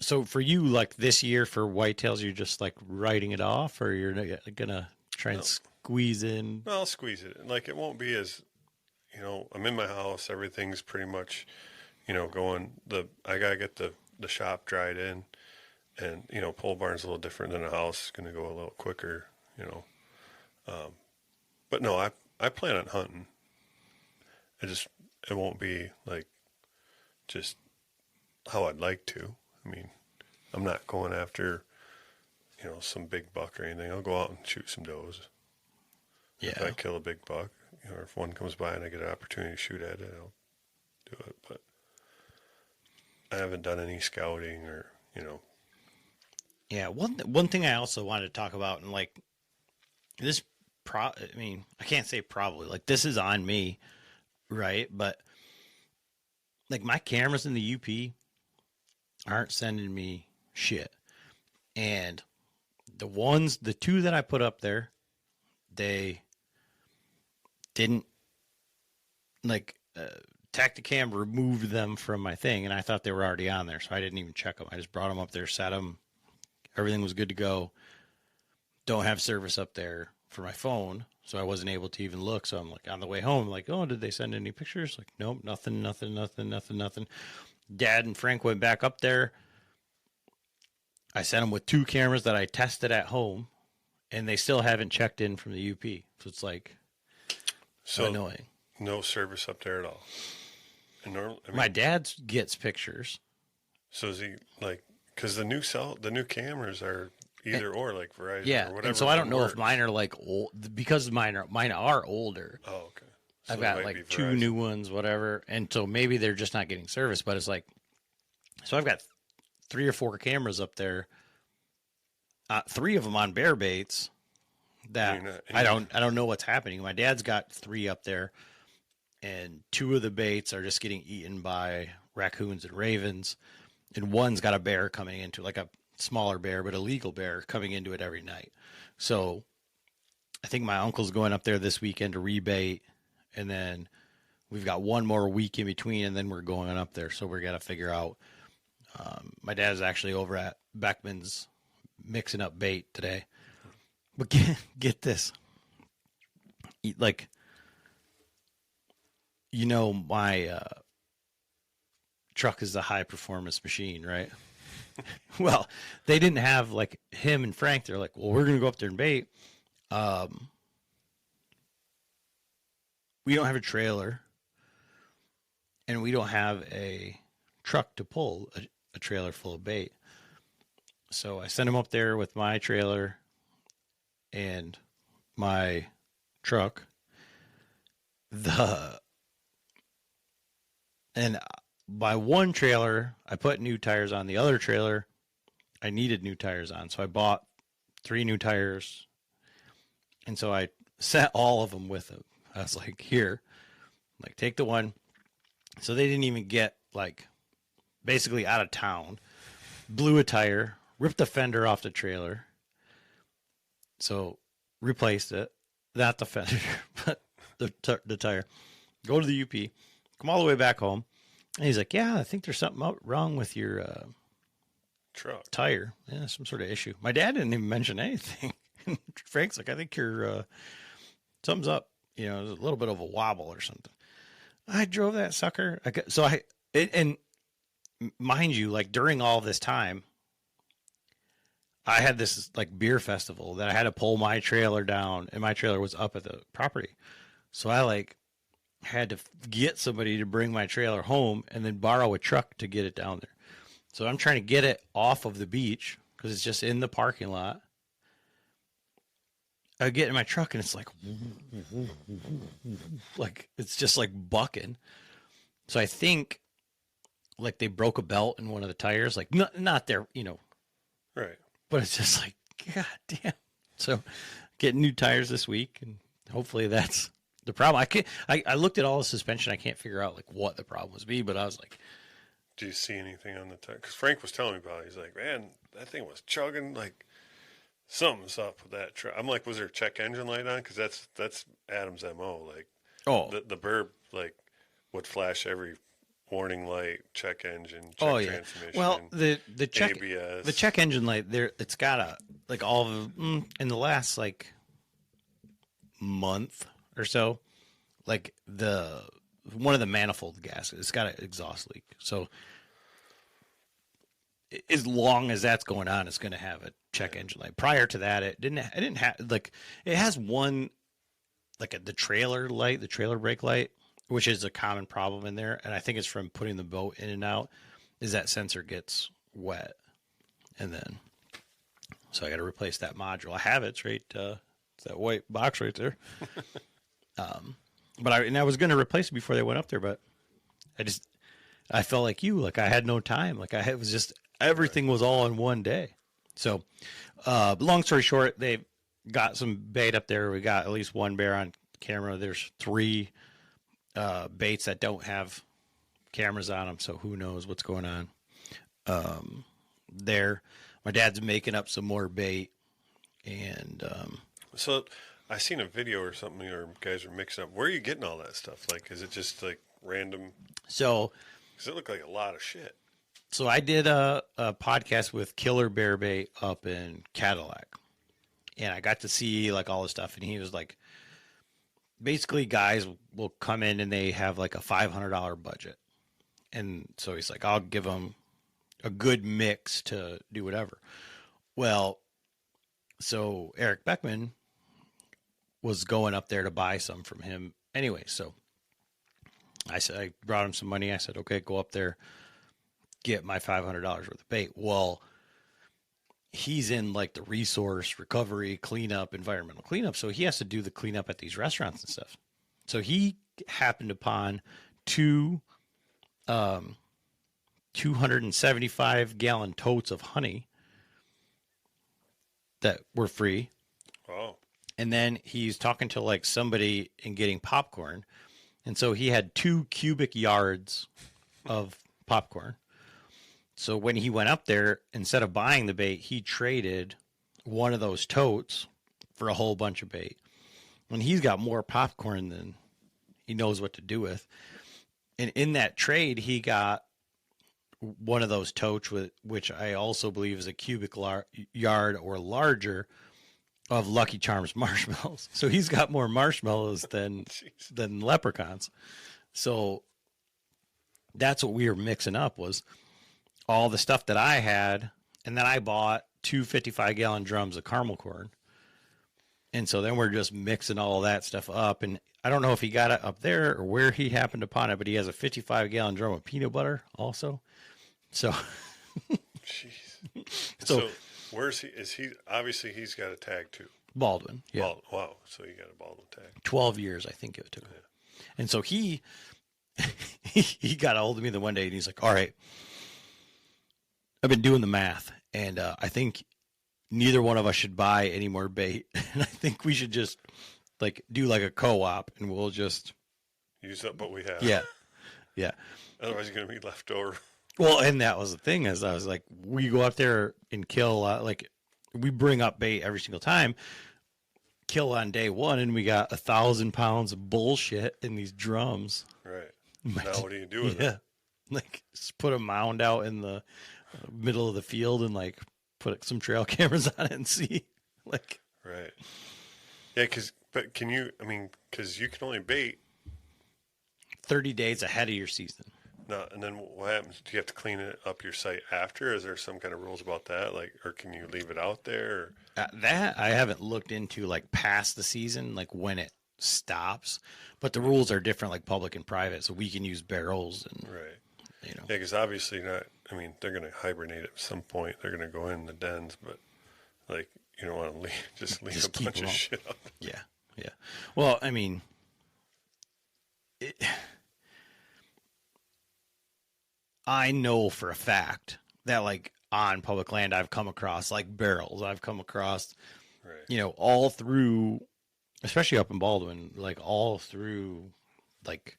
So for you, like this year for whitetails, you're just like writing it off, or you're gonna try and squeeze in? No, I'll squeeze it. Like it won't be as, you know, I'm in my house. Everything's pretty much, you know, going. I gotta get the shop dried in, and you know, pole barn's a little different than a house. It's gonna go a little quicker, you know. But no, I plan on hunting. It won't be like just how I'd like to. I mean, I'm not going after, you know, some big buck or anything. I'll go out and shoot some does. Yeah. If I kill a big buck, you know, or if one comes by and I get an opportunity to shoot at it, I'll do it. But I haven't done any scouting or, you know. Yeah. One thing I also wanted to talk about, and like this, I mean, I can't say probably, like this is on me, right? But like my cameras in the UP aren't sending me shit. And the two that I put up there, they didn't like Tacticam removed them from my thing, and I thought they were already on there, so I didn't even check them. I just brought them up there, set them, everything was good to go. Don't have service up there for my phone, so I wasn't able to even look. So I'm like on the way home, like, oh, did they send any pictures? Like, nope, nothing. Dad and Frank went back up there. I sent them with 2 cameras that I tested at home, and they still haven't checked in from the UP. So it's like so annoying. No service up there at all. And my dad gets pictures. So is he like, because the new cameras are either or, like Verizon or whatever. And so I don't know if mine are like old, because mine are older. Oh, okay. So I've got like 2 new ones, whatever. And so maybe they're just not getting service, but it's like, so I've got 3 or 4 cameras up there. 3 of them on bear baits that I don't know what's happening. My dad's got 3 up there, and 2 of the baits are just getting eaten by raccoons and ravens. And one's got a bear coming into, like a smaller bear, but a legal bear coming into it every night. So I think my uncle's going up there this weekend to rebait, and then we've got 1 more week in between, and then we're going up there. So we're going to figure out. My dad's actually over at Beckman's mixing up bait today. But get this. Like, you know, my truck is a high performance machine, right? Well, they didn't have like him and Frank. They're like, well, we're going to go up there and bait. We don't have a trailer, and we don't have a truck to pull a trailer full of bait. So I sent him up there with my trailer and my truck. And by one trailer, I put new tires on. The other trailer, I needed new tires on. So I bought 3 new tires And so I set all of them with him. I was like, here, like, take the one. So they didn't even get, like, basically out of town. Blew a tire, ripped the fender off the trailer. So replaced it. Not the fender, but the tire. Go to the UP. Come all the way back home. And he's like, yeah, I think there's something wrong with your truck tire. Yeah, some sort of issue. My dad didn't even mention anything. Frank's like, I think your something's up. You know, there's a little bit of a wobble or something. I drove that sucker. And mind you, like during all this time, I had this like beer festival that I had to pull my trailer down, and my trailer was up at the property. So I like had to get somebody to bring my trailer home and then borrow a truck to get it down there. So I'm trying to get it off of the beach because it's just in the parking lot. I get in my truck and it's like it's just like bucking. So I think like they broke a belt in one of the tires, like not there, you know. Right. But it's just like, God damn. So getting new tires this week, and hopefully that's the problem. I looked at all the suspension. I can't figure out like what the problem was be, but I was like, do you see anything on the tire? Because Frank was telling me about it. He's like, man, that thing was chugging. Like something's up with that truck. I'm like, was there a check engine light on? Because that's Adam's MO. Like, the burb like would flash every warning light, check engine, check transmission. Well, the check ABS. The check engine light there, it's got a like all of in the last like month or so, like one of the manifold gaskets, it's got an exhaust leak. So as long as that's going on, it's going to have a check engine light. Prior to that, it didn't have like it has one like the trailer light, the trailer brake light, which is a common problem in there. And I think it's from putting the boat in and out, is that sensor gets wet. And then, so I got to replace that module. I have it. It's right, it's that white box right there. But I was going to replace it before they went up there, but I felt like you, like I had no time. Like it was just, everything was all in one day. So, long story short, they got some bait up there. We got at least one bear on camera. There's 3 baits that don't have cameras on them, so who knows what's going on there. My dad's making up some more bait, and so I seen a video or something, or guys are mixing up. Where are you getting all that stuff? Like, is it just like random? So, because it looked like a lot of shit. So I did a podcast with Killer Bear Bait up in Cadillac, and I got to see like all this stuff, and he was like, basically guys will come in and they have like a $500 budget. And so he's like, I'll give them a good mix to do whatever. Well, so Eric Beckman was going up there to buy some from him anyway. So I brought him some money. I said, okay, go up there, get my $500 worth of bait. Well, he's in like the resource recovery, cleanup, environmental cleanup. So he has to do the cleanup at these restaurants and stuff. So he happened upon 2 275-gallon totes of honey that were free. Oh. And then he's talking to like somebody and getting popcorn. And so he had 2 cubic yards of popcorn. So when he went up there, instead of buying the bait, he traded one of those totes for a whole bunch of bait. And he's got more popcorn than he knows what to do with. And in that trade, he got one of those totes, which I also believe is a cubic yard or larger of Lucky Charms marshmallows. So he's got more marshmallows than leprechauns. So that's what we were mixing up, was all the stuff that I had, and then I bought 2 55-gallon drums of caramel corn. And so then we're just mixing all that stuff up. And I don't know if he got it up there or where he happened upon it, but he has a 55-gallon drum of peanut butter also. So, jeez. So where's he? Is he, obviously he's got a tag too. Baldwin. Yeah. Wow. So you got a Baldwin tag. 12 years, I think it took him. Yeah. And so he got a hold of me the one day and he's like, all right, I've been doing the math, and I think neither one of us should buy any more bait. And I think we should just like do like a co-op, and we'll just use up what we have. Yeah. Yeah. Otherwise, you're going to be left over. Well, and that was the thing, is I was like, we go out there and kill, like we bring up bait every single time, kill on day one, and we got 1,000 pounds of bullshit in these drums. Right. Now what do you do with it? Yeah. Like, just put a mound out in the middle of the field and like put some trail cameras on it and see. Like, right. Yeah, but can you, I mean, because you can only bait 30 days ahead of your season. No, and then what happens? Do you have to clean it up your site after? Is there some kind of rules about that? Like, or can you leave it out there? That I haven't looked into, like past the season, like when it stops. But the rules are different, like public and private, so we can use barrels and right. You know. Yeah, because obviously not. I mean, they're going to hibernate at some point. They're going to go in the dens, but like you don't want to leave a bunch of shit up. Yeah, yeah. Well, I mean, I know for a fact that like on public land, I've come across like barrels. I've come across, right. You know, all through, especially up in Baldwin, like all through, like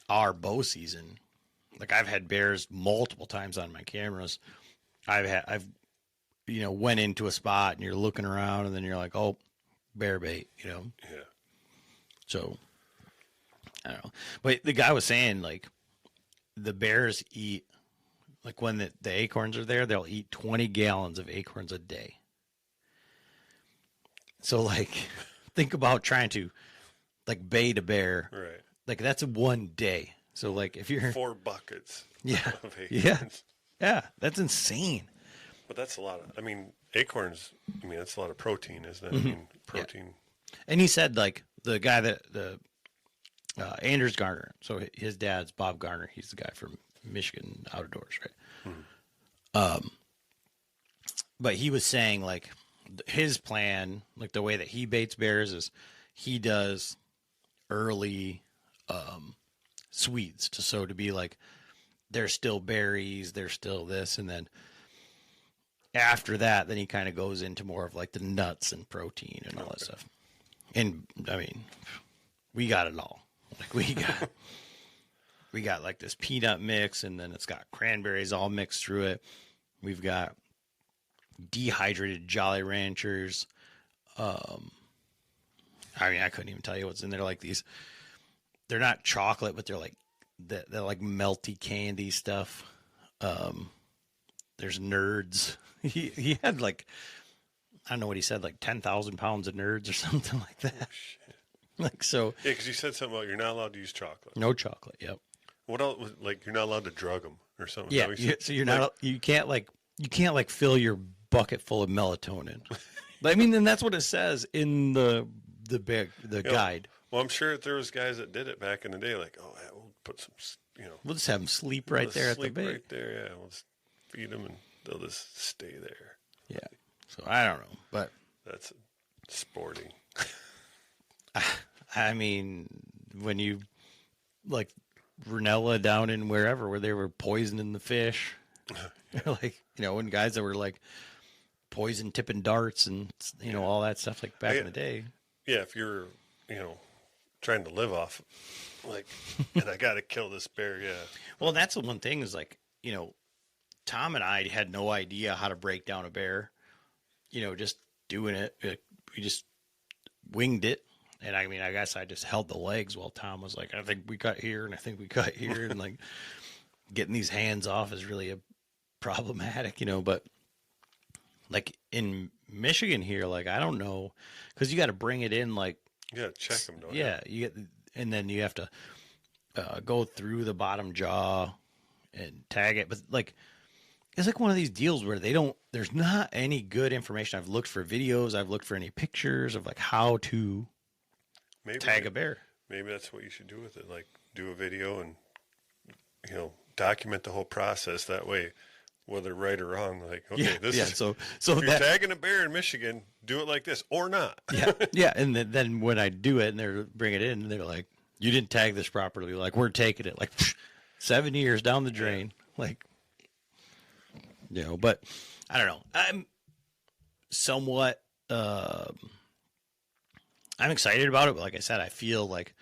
our bow season. Like I've had bears multiple times on my cameras. I've went into a spot and you're looking around and then you're like, oh, bear bait, you know? Yeah. So I don't know. But the guy was saying like the bears eat, like when the acorns are there, they'll eat 20 gallons of acorns a day. So like, think about trying to like bait a bear. Right. Like that's one day. So like if you're 4 buckets. Yeah. Of acorns. Yeah. Yeah. That's insane. But that's a lot of, I mean, acorns, I mean, that's a lot of protein, isn't it? Mm-hmm. I mean, protein. Yeah. And he said like the guy Anders Garner. So his dad's Bob Garner. He's the guy from Michigan Outdoors, right? Mm-hmm. But he was saying like his plan, like the way that he baits bears is he does early sweets to be like, there's still berries, there's still this. And then after that, then he kind of goes into more of like the nuts and protein and all that stuff. And I mean, we got it all. Like we got like this peanut mix, and then it's got cranberries all mixed through it. We've got dehydrated Jolly Ranchers. I mean, I couldn't even tell you what's in there. Like these, they're not chocolate, but they're like melty candy stuff. There's Nerds. He had like, I don't know what he said, like 10,000 pounds of Nerds or something like that. Oh, shit. Like, so. Yeah, because you said something about you're not allowed to use chocolate. No chocolate. Yep. What else? Like you're not allowed to drug them or something. Yeah. So you're not. You can't like fill your bucket full of melatonin. I mean, then that's what it says in the guide. Well, I'm sure there was guys that did it back in the day. Like, oh, yeah, we'll put some. We'll just have them sleep right there at the bait. Right there. Yeah, we'll just feed them and they'll just stay there. Yeah. So I don't know, but that's sporting. I mean, when you like Ranella down in wherever where they were poisoning the fish, like, you know, when guys that were like poison tipping darts and, you know, all that stuff like back in the day. Yeah. If you're, trying to live off, like, and I got to kill this bear. Yeah. Well, that's the one thing is like, Tom and I had no idea how to break down a bear, just doing it. We just winged it. And I mean, I guess I just held the legs while Tom was like, I think we cut here and I think we cut here. And like getting these hands off is really problematic, but like in Michigan here, like, I don't know, because you got to bring it in like, you got to check them, don't you? Yeah. And then you have to go through the bottom jaw and tag it. But like, it's like one of these deals where there's not any good information. I've looked for videos. I've looked for any pictures of like how to tag a bear. Maybe that's what you should do with it. Like do a video and, document the whole process. That way, whether right or wrong, like, okay, so if you're tagging a bear in Michigan, do it like this or not. Yeah. Yeah. And then when I do it and they bring it in, they're like, you didn't tag this properly. Like, we're taking it like 7 years down the drain. Yeah. Like, but I don't know. somewhat, I'm excited about it, but like I said, I feel like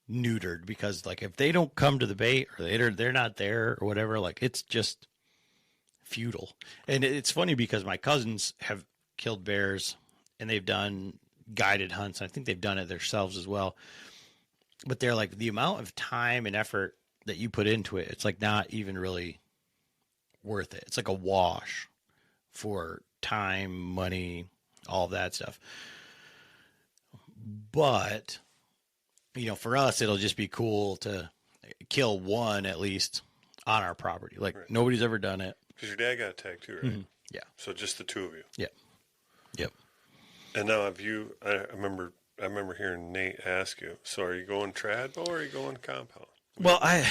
neutered because like if they don't come to the bait or they're not there or whatever, like it's just futile. And it's funny because my cousins have killed bears and they've done guided hunts. I think they've done it themselves as well. But they're like, the amount of time and effort that you put into it, it's like not even really worth it. It's like a wash for time, money, all of that stuff. But, you know, for us, it'll just be cool to kill one at least on our property. Like nobody's ever done it. Because your dad got a tag too, right? Mm-hmm. Yeah. So just the two of you. Yep. Yep. And now have you, I remember hearing Nate ask you, so are you going trad bow or are you going compound? Well, I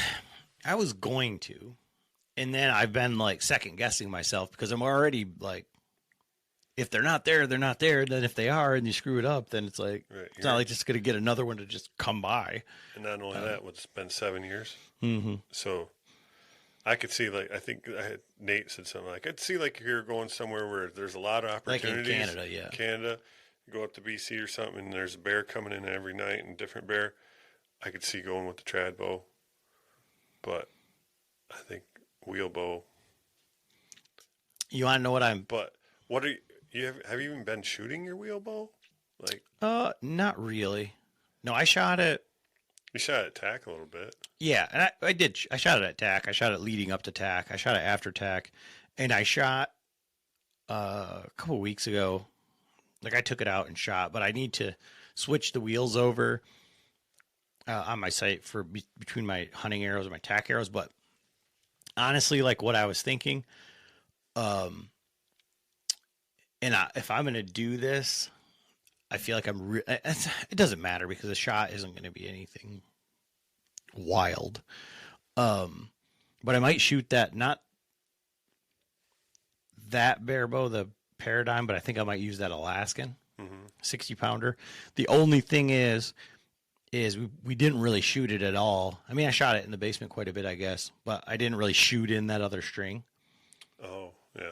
was going to, and then I've been like second guessing myself because I'm already like, if they're not there, they're not there. Then if they are and you screw it up, then it's like, it's not like just going to get another one to just come by. And not only that, it's been 7 years. Mm-hmm. So I could see, like, I think Nate said something like, I'd see like you're going somewhere where there's a lot of opportunities. Like in Canada, yeah. Canada, you go up to BC or something, and there's a bear coming in every night and a different bear. I could see going with the trad bow. But I think wheel bow. You want to know what I'm... But what are you have you even been shooting your wheel bow? Like, not really. No, I shot it. You shot at tack a little bit. Yeah, and I did. I shot it at tack. I shot it leading up to tack. I shot it after tack. And I shot a couple weeks ago. Like, I took it out and shot, but I need to switch the wheels over on my sight for between my hunting arrows and my tack arrows. But honestly, like what I was thinking, if I'm going to do this, I feel like it doesn't matter because the shot isn't going to be anything wild. But I might shoot not that bear bow, the Paradigm, but I think I might use that Alaskan 60 pounder. The only thing is we didn't really shoot it at all. I mean, I shot it in the basement quite a bit, I guess, but I didn't really shoot in that other string. Oh, yeah.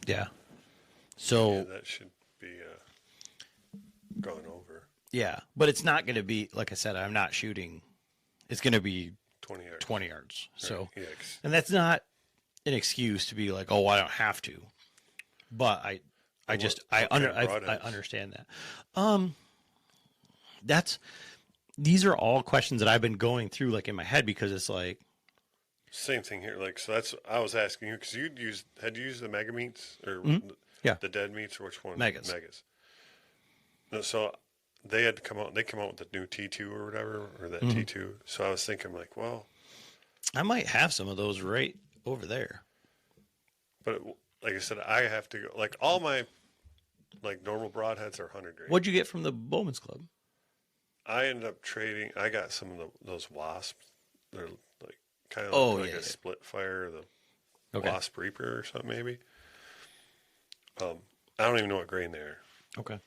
Yeah. That should be gone over. Yeah, but it's not going to be, like I said, I'm not shooting. It's going to be 20 yards. 20 yards. Right. So, Yeah, and that's not an excuse to be like, oh, I don't have to. But I understand that. These are all questions that I've been going through like in my head because it's like same thing here. Like, so that's I was asking you because had you used the mega meats or the dead meats or which one? Megas. No, so they had to come out. They come out with the new T2 or whatever, or that T2. So I was thinking like, well, I might have some of those right over there. But like I said, I have to go. Like all my like normal broadheads are 100 grain. What'd you get from the Bowman's Club? I ended up trading. I got some of those wasps. They're like kind of like a split fire, the Wasp Reaper or something maybe. I don't even know what grain they are. Okay.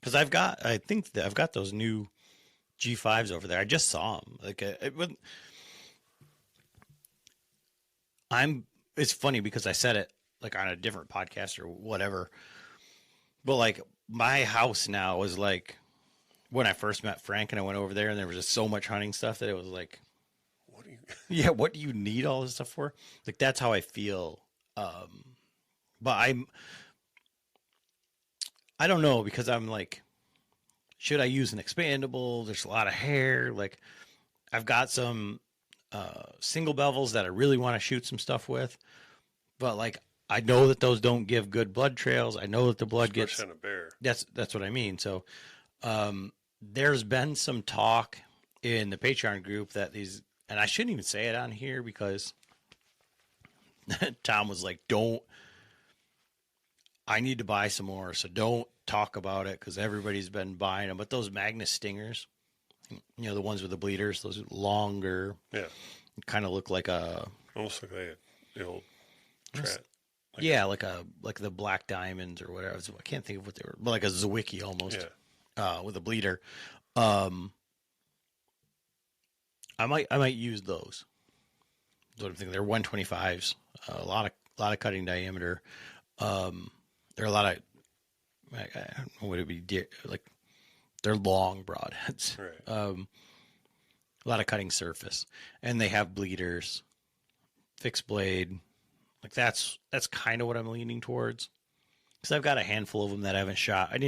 Because I think that I've got those new G5s over there. I just saw them. Like it's funny because I said it like on a different podcast or whatever. But like my house now is like when I first met Frank and I went over there and there was just so much hunting stuff that it was like, what do you need all this stuff for? Like that's how I feel. But I don't know because I'm like, should I use an expandable? There's a lot of hair. Like I've got some single bevels that I really want to shoot some stuff with, but like I know that those don't give good blood trails. I know that the blood gets on a bear. That's what I mean. So there's been some talk in the Patreon group that these, and I shouldn't even say it on here because Tom was like, I need to buy some more, so don't talk about it because everybody's been buying them. But those Magnus Stingers, the ones with the bleeders, those longer, kind of look like almost look like the old Trat. Like the Black Diamonds or whatever. I can't think of what they were, but like a Zwicky almost, with a bleeder. I might use those. That's what I'm thinking. They're 125s, a lot of cutting diameter. There are a lot of, I don't know what it'd be, deer, like they're long broadheads. Right. A lot of cutting surface, and they have bleeders, fixed blade. Like that's kind of what I'm leaning towards. Because I've got a handful of them that I haven't shot. I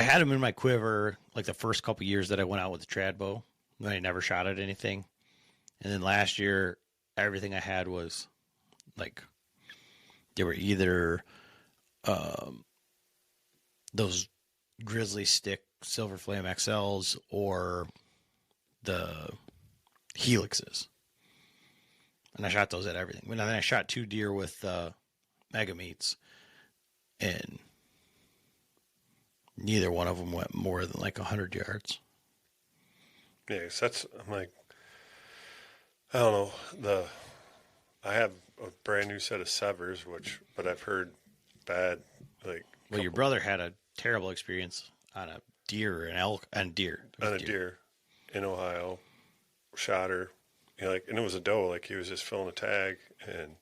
had them in my quiver like the first couple years that I went out with the trad bow. Then I never shot at anything. And then last year, everything I had was like, they were either those Grizzly Stick Silver Flame XLs or the Helixes. And I shot those at everything. And then I shot 2 deer with Mega Meats, and neither one of them went more than like 100 yards. Yeah, I'm like, I don't know. I have a brand new set of severs, but I've heard bad, like. Well, your brother had a terrible experience on a deer or an elk and deer. On a deer in Ohio, shot her, and it was a doe. Like he was just filling a tag and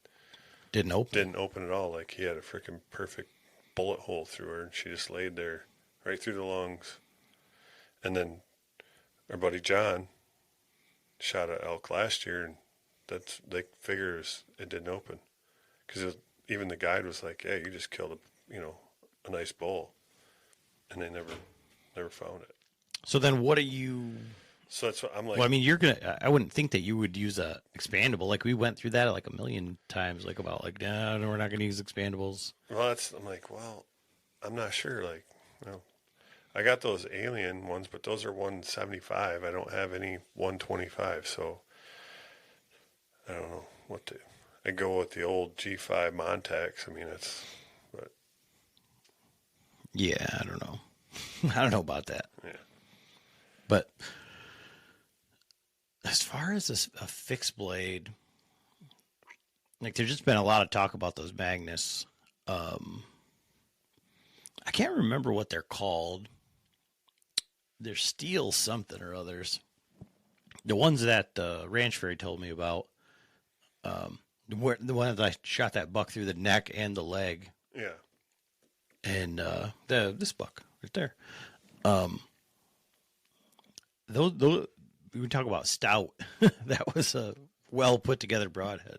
didn't open at all. Like he had a freaking perfect bullet hole through her, and she just laid there right through the lungs. And then our buddy John shot an elk last year, and they figures it didn't open because even the guide was like, "Hey, you just killed a nice bull," and they never found it. So then, what are you? So that's what I'm like. Well, I mean, I wouldn't think that you would use a expandable. Like we went through that like a million times. Like about like, no, we're not going to use expandables. Well, I'm like, well, I'm not sure. Like, I got those alien ones, but those are 175. I don't have any 125, so I don't know what to. I go with the old G5 Montex. I mean, but yeah, I don't know. I don't know about that. Yeah, but as far as a fixed blade, like there's just been a lot of talk about those Magnus. I can't remember what they're called. They're steel something or others. The ones that Ranch Fairy told me about, the one that I shot that buck through the neck and the leg. Yeah. And this buck right there. Those we would talk about stout. That was a well put together broadhead.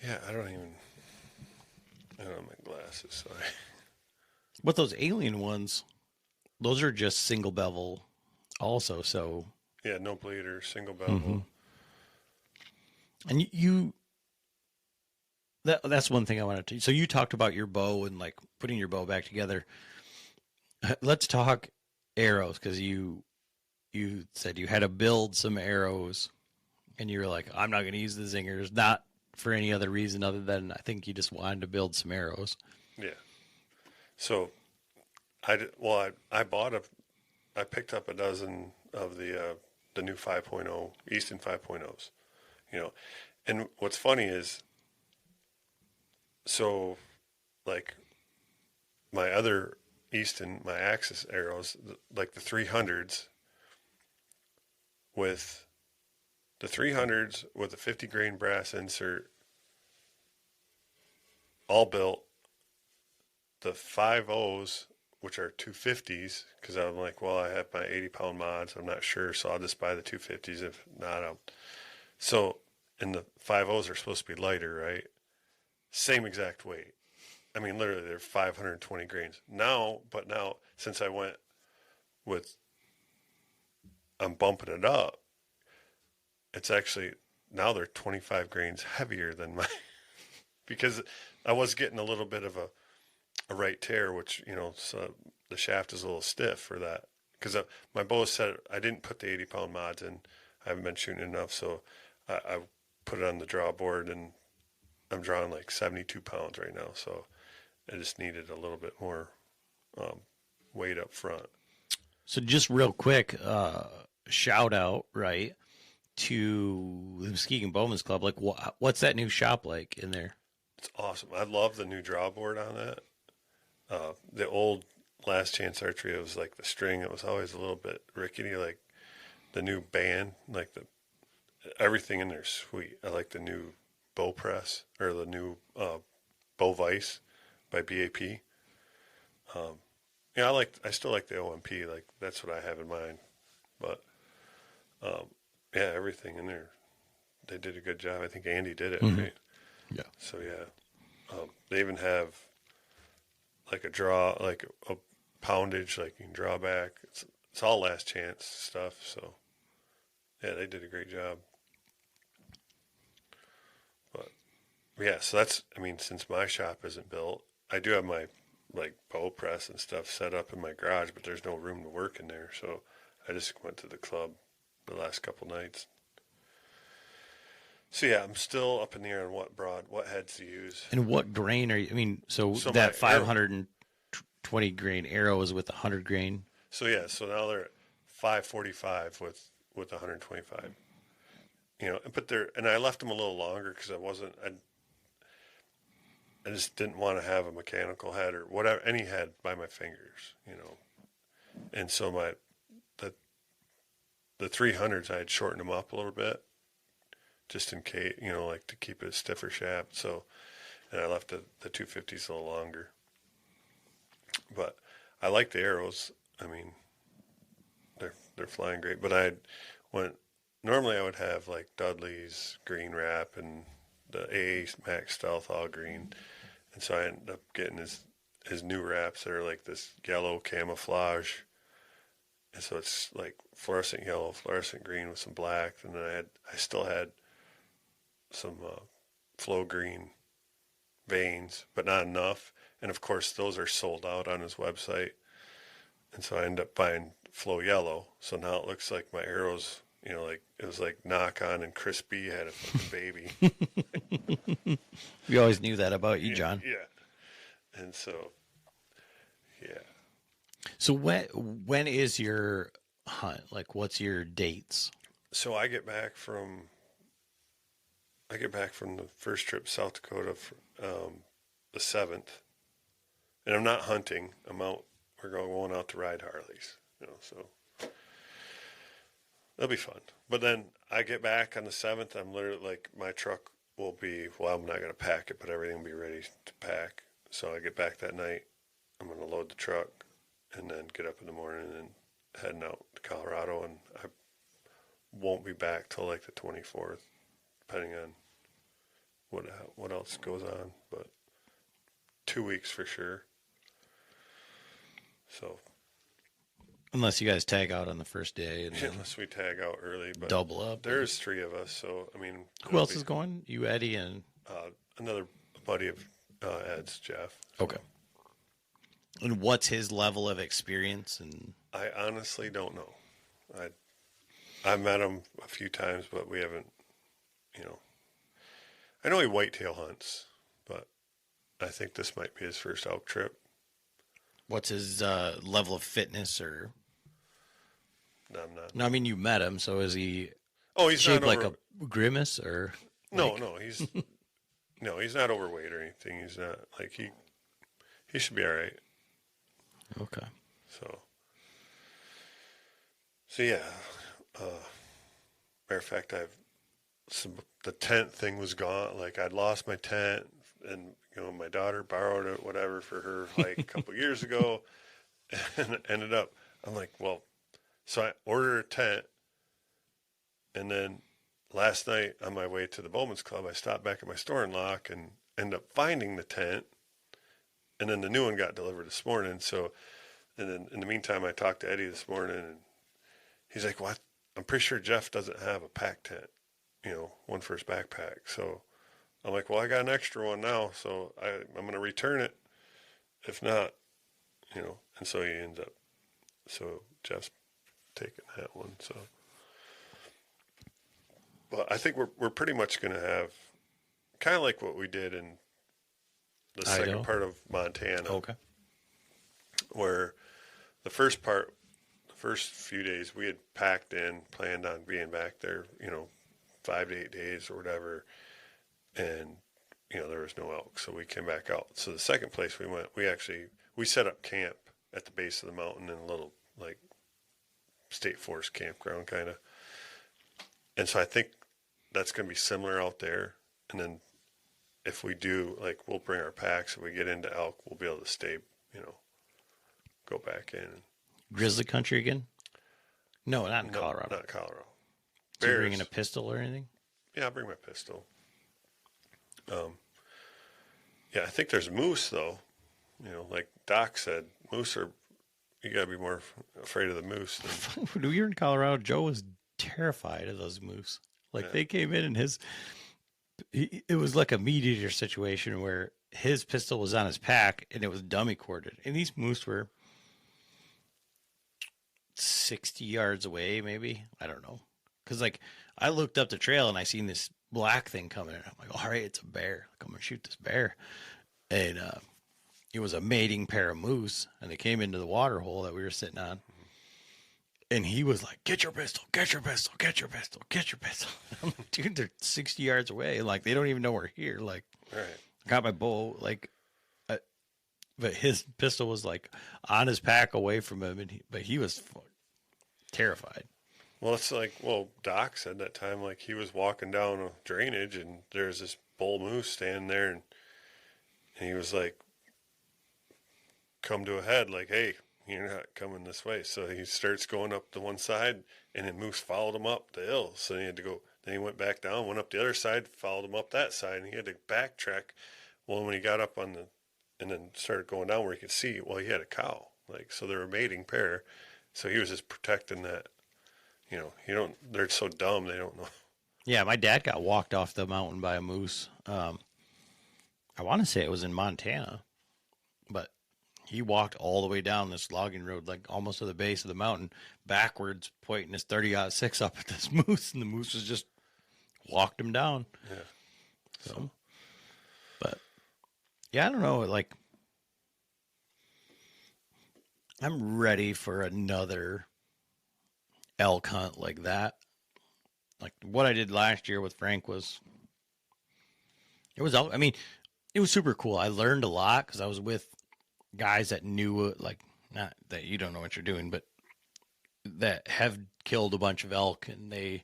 Yeah, I don't have my glasses. So But those alien ones, those are just single bevel also. So yeah, no bleeder, single bevel. Mm-hmm. And that's one thing I wanted to. So you talked about your bow and like putting your bow back together. Let's talk arrows, because you said you had to build some arrows, and you were like, I'm not going to use the zingers, not for any other reason other than I think you just wanted to build some arrows. Yeah. So I picked up a dozen of the new 5.0 Easton 5.0s, and what's funny is, so like my other Easton, my Axis arrows, like the 300s with a 50 grain brass insert, all built. The 5.0s, which are 250s, because I'm like, well, I have my 80-pound mods. I'm not sure, so I'll just buy the 250s. If not, and the 5.0s are supposed to be lighter, right? Same exact weight. I mean, literally, they're 520 grains. Now, since I went with, I'm bumping it up, it's actually, now they're 25 grains heavier than my, because I was getting a little bit of a right tear, which, so the shaft is a little stiff for that. Because my bow set, I didn't put the 80-pound mods in. I haven't been shooting enough, so I put it on the draw board, and I'm drawing like 72 pounds right now, so I just needed a little bit more weight up front. So just real quick, shout out, right, to the Muskegon Bowman's Club. Like, what's that new shop like in there? It's awesome. I love the new draw board on that. The old Last Chance Archery, it was like the string. It was always a little bit rickety. Like the new band, like everything in there is sweet. I like the new bow press, or the new Bow Vice by BAP. I still like the OMP. Like, that's what I have in mind. But, yeah, everything in there, they did a good job. I think Andy did it, right? Yeah. So, yeah. They even have, like, a draw, like a poundage, like you can draw back. It's all last chance stuff. So, yeah, they did a great job. But, yeah, so that's, I mean, since my shop isn't built, I do have my, like, bow press and stuff set up in my garage, but there's no room to work in there. So I just went to the club the last couple nights. So, yeah, I'm still up in the air on what heads to use. And what grain are you, I mean, so that 520 grain arrow is with 100 grain? So, yeah, so now they're at 545 with 125. You know, but and I left them a little longer because I just didn't want to have a mechanical head or whatever, any head by my fingers, you know. And so the 300s, I had shortened them up a little bit just in case, you know, like to keep it a stiffer shaft. So, and I left the 250s a little longer. But I like the arrows. I mean, they're flying great. But normally I would have like Dudley's green wrap and the AA Max Stealth all green. And so I ended up getting his new wraps that are like this yellow camouflage. And so it's like fluorescent yellow, fluorescent green with some black. And then I still had some flow green veins, but not enough. And of course, those are sold out on his website. And so I ended up buying flow yellow. So now it looks like my arrows, you know, like it was like Knock On and Chris B had a fucking baby. We always knew that about you, John. Yeah. And so, yeah. So when is your hunt? Like, what's your dates? So I get back from the first trip to South Dakota the 7th, and I'm not hunting. I'm out. We're going out to ride Harleys, you know. So that'll be fun. But then I get back on the 7th. I'm literally like, my truck will be, well, I'm not going to pack it, but everything will be ready to pack. So I get back that night. I'm going to load the truck and then get up in the morning and heading out to Colorado. And I won't be back till like the 24th, depending on what else goes on. But 2 weeks for sure. So. Unless you guys tag out on the first day. And unless we tag out early. But double up. There's 3 of us. So, I mean. Who else is going? You, Eddie, and? Another buddy of Ed's, Jeff. Okay. And what's his level of experience? And I honestly don't know. I've met him a few times, but we haven't, you know. I know he whitetail hunts, but I think this might be his first elk trip. What's his level of fitness or? No, I'm not. No, I mean, you met him, so is he? Oh, he's shaped not like a grimace or? No, he's no, he's not overweight or anything. He's not like he should be all right. Okay. So yeah. Matter of fact, the tent thing was gone. Like, I'd lost my tent, and you know, my daughter borrowed it, whatever, for her like a couple years ago, and ended up. I'm like, well, so I ordered a tent, and then last night on my way to the Bowman's Club, I stopped back at my store in Locke and ended up finding the tent, and then the new one got delivered this morning. So, and then in the meantime, I talked to Eddie this morning, and he's like, "What? I'm pretty sure Jeff doesn't have a pack tent, you know, one for his backpack." So I'm like, well, I got an extra one now, so I'm going to return it. If not, you know, and so he ends up, so Jeff's taking that one. So, but I think we're pretty much going to have kind of like what we did in the second part of Montana. Okay. Where the first few days we had packed in, planned on being back there, you know, 5 to 8 days or whatever. And, you know, there was no elk. So we came back out. So the second place we went, we set up camp at the base of the mountain in a little like state forest campground kind of. And so I think that's going to be similar out there. And then if we do, like, we'll bring our packs. If we get into elk, we'll be able to stay, go back in. Grizzly country again? No, not in No, Colorado. not Colorado. Do you bring in a pistol or anything? Yeah, I'll bring my pistol. Yeah, I think there's moose, though. Like Doc said, moose are, you got to be more afraid of the moose. When we were in Colorado, Joe was terrified of those moose. Like, they came in and it was like a meat eater situation where his pistol was on his pack and it was dummy corded. And these moose were 60 yards away, maybe. I don't know. Because, like, I looked up the trail and I seen this black thing coming in. I'm like, all right, it's a bear. Like, I'm going to shoot this bear. And it was a mating pair of moose. And they came into the water hole that we were sitting on. And he was like, get your pistol, get your pistol, get your pistol, get your pistol. I'm like, dude, they're 60 yards away. Like, they don't even know we're here. Like, Right. I got my bow, like, but his pistol was, like, on his pack away from him. But he was terrified. Well, it's like, Doc said that time, like, he was walking down a drainage and there's this bull moose standing there and he was like, come to a head, like, hey, you're not coming this way. So he starts going up the one side and then moose followed him up the hill. So he had to go, then he went back down, went up the other side, followed him up that side, and he had to backtrack. Well, when he got up and then started going down where he could see, well, he had a cow. Like, so they were a mating pair. So he was just protecting that. They're so dumb, they don't know. Yeah, my dad got walked off the mountain by a moose. I want to say it was in Montana, but he walked all the way down this logging road, like almost to the base of the mountain, backwards, pointing his 30-06 up at this moose, and the moose was just walked him down. Yeah. So, but yeah, I don't know. Like, I'm ready for another elk hunt like that. Like what I did last year with Frank was super cool. I learned a lot because I was with guys that knew, like, not that you don't know what you're doing, but that have killed a bunch of elk, and they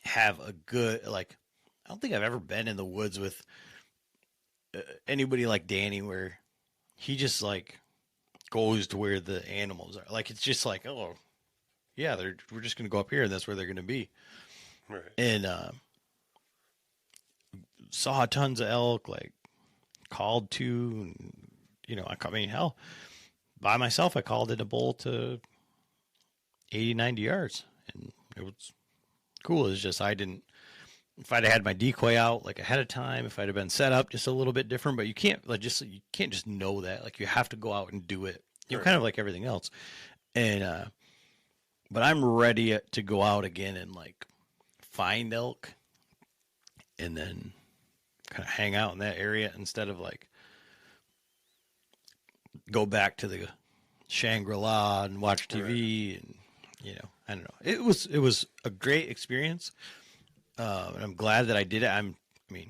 have a good, like, I don't think I've ever been in the woods with anybody like Danny where he just, like, goes to where the animals are. Like, it's just like, oh, yeah, we're just going to go up here and that's where they're going to be. Right. And saw tons of elk, like, called to, and, hell, by myself, I called in a bull to 80, 90 yards, and it was cool. It's just, if I'd had my decoy out, like, ahead of time, if I'd have been set up just a little bit different, but you can't just know that. Like, you have to go out and do it. You're kind of like everything else. And, but I'm ready to go out again and, like, find elk and then kind of hang out in that area instead of, like, go back to the Shangri-La and watch TV. And, I don't know. It was a great experience. And I'm glad that I did it.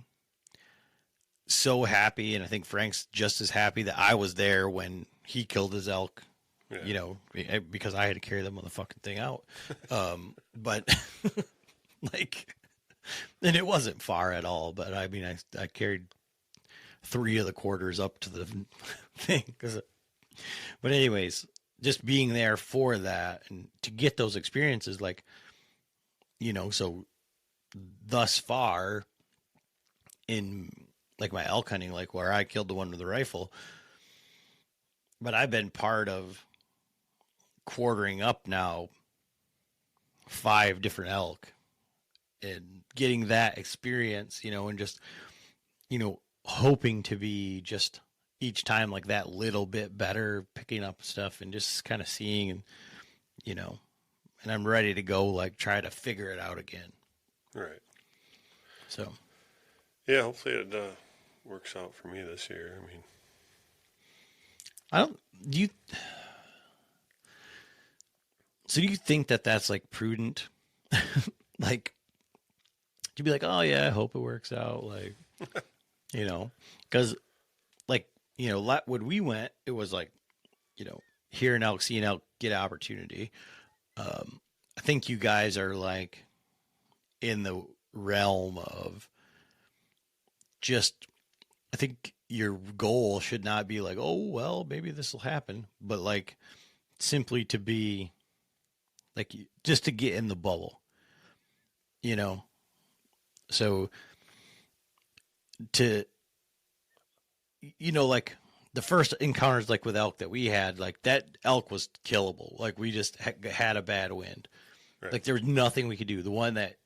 So happy. And I think Frank's just as happy that I was there when he killed his elk, because I had to carry the motherfucking thing out. But like, and it wasn't far at all, but I carried 3 of the quarters up to the thing. But anyways, just being there for that and to get those experiences, like, so thus far in, like, my elk hunting, like where I killed the one with the rifle, but I've been part of quartering up now 5 different elk and getting that experience, and just, hoping to be just each time like that little bit better, picking up stuff and just kind of seeing, and, and I'm ready to go, like, try to figure it out again. Right. So. Yeah, hopefully it works out for me this year. So do you think that that's, like, prudent? Like, you'd be like, oh yeah, I hope it works out. Like, cause, like, when we went, it was like, hear an elk, see an elk, get an opportunity. I think you guys are, like, in the realm of I think your goal should not be like, oh, well, maybe this will happen, but like simply to be like, just to get in the bubble, you know? So to, like the first encounters, like with elk that we had, like that elk was killable. Like we just had a bad wind. Right. Like there was nothing we could do. The one that,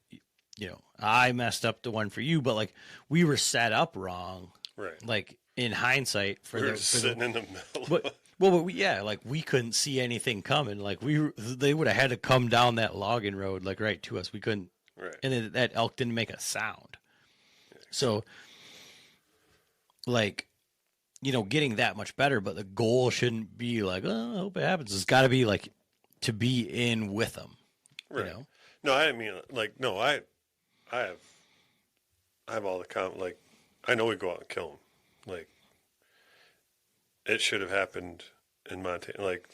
I messed up the one for you, but like we were set up wrong. Right. Like in hindsight, sitting in the middle. But like we couldn't see anything coming. Like they would have had to come down that logging road, like right to us. We couldn't. Right. And then that elk didn't make a sound. So, like, getting that much better, but the goal shouldn't be like, oh, I hope it happens. It's got to be like to be in with them. Right. No, I mean, like, no, I have all the like, I know we go out and kill them. Like, it should have happened in Montana, like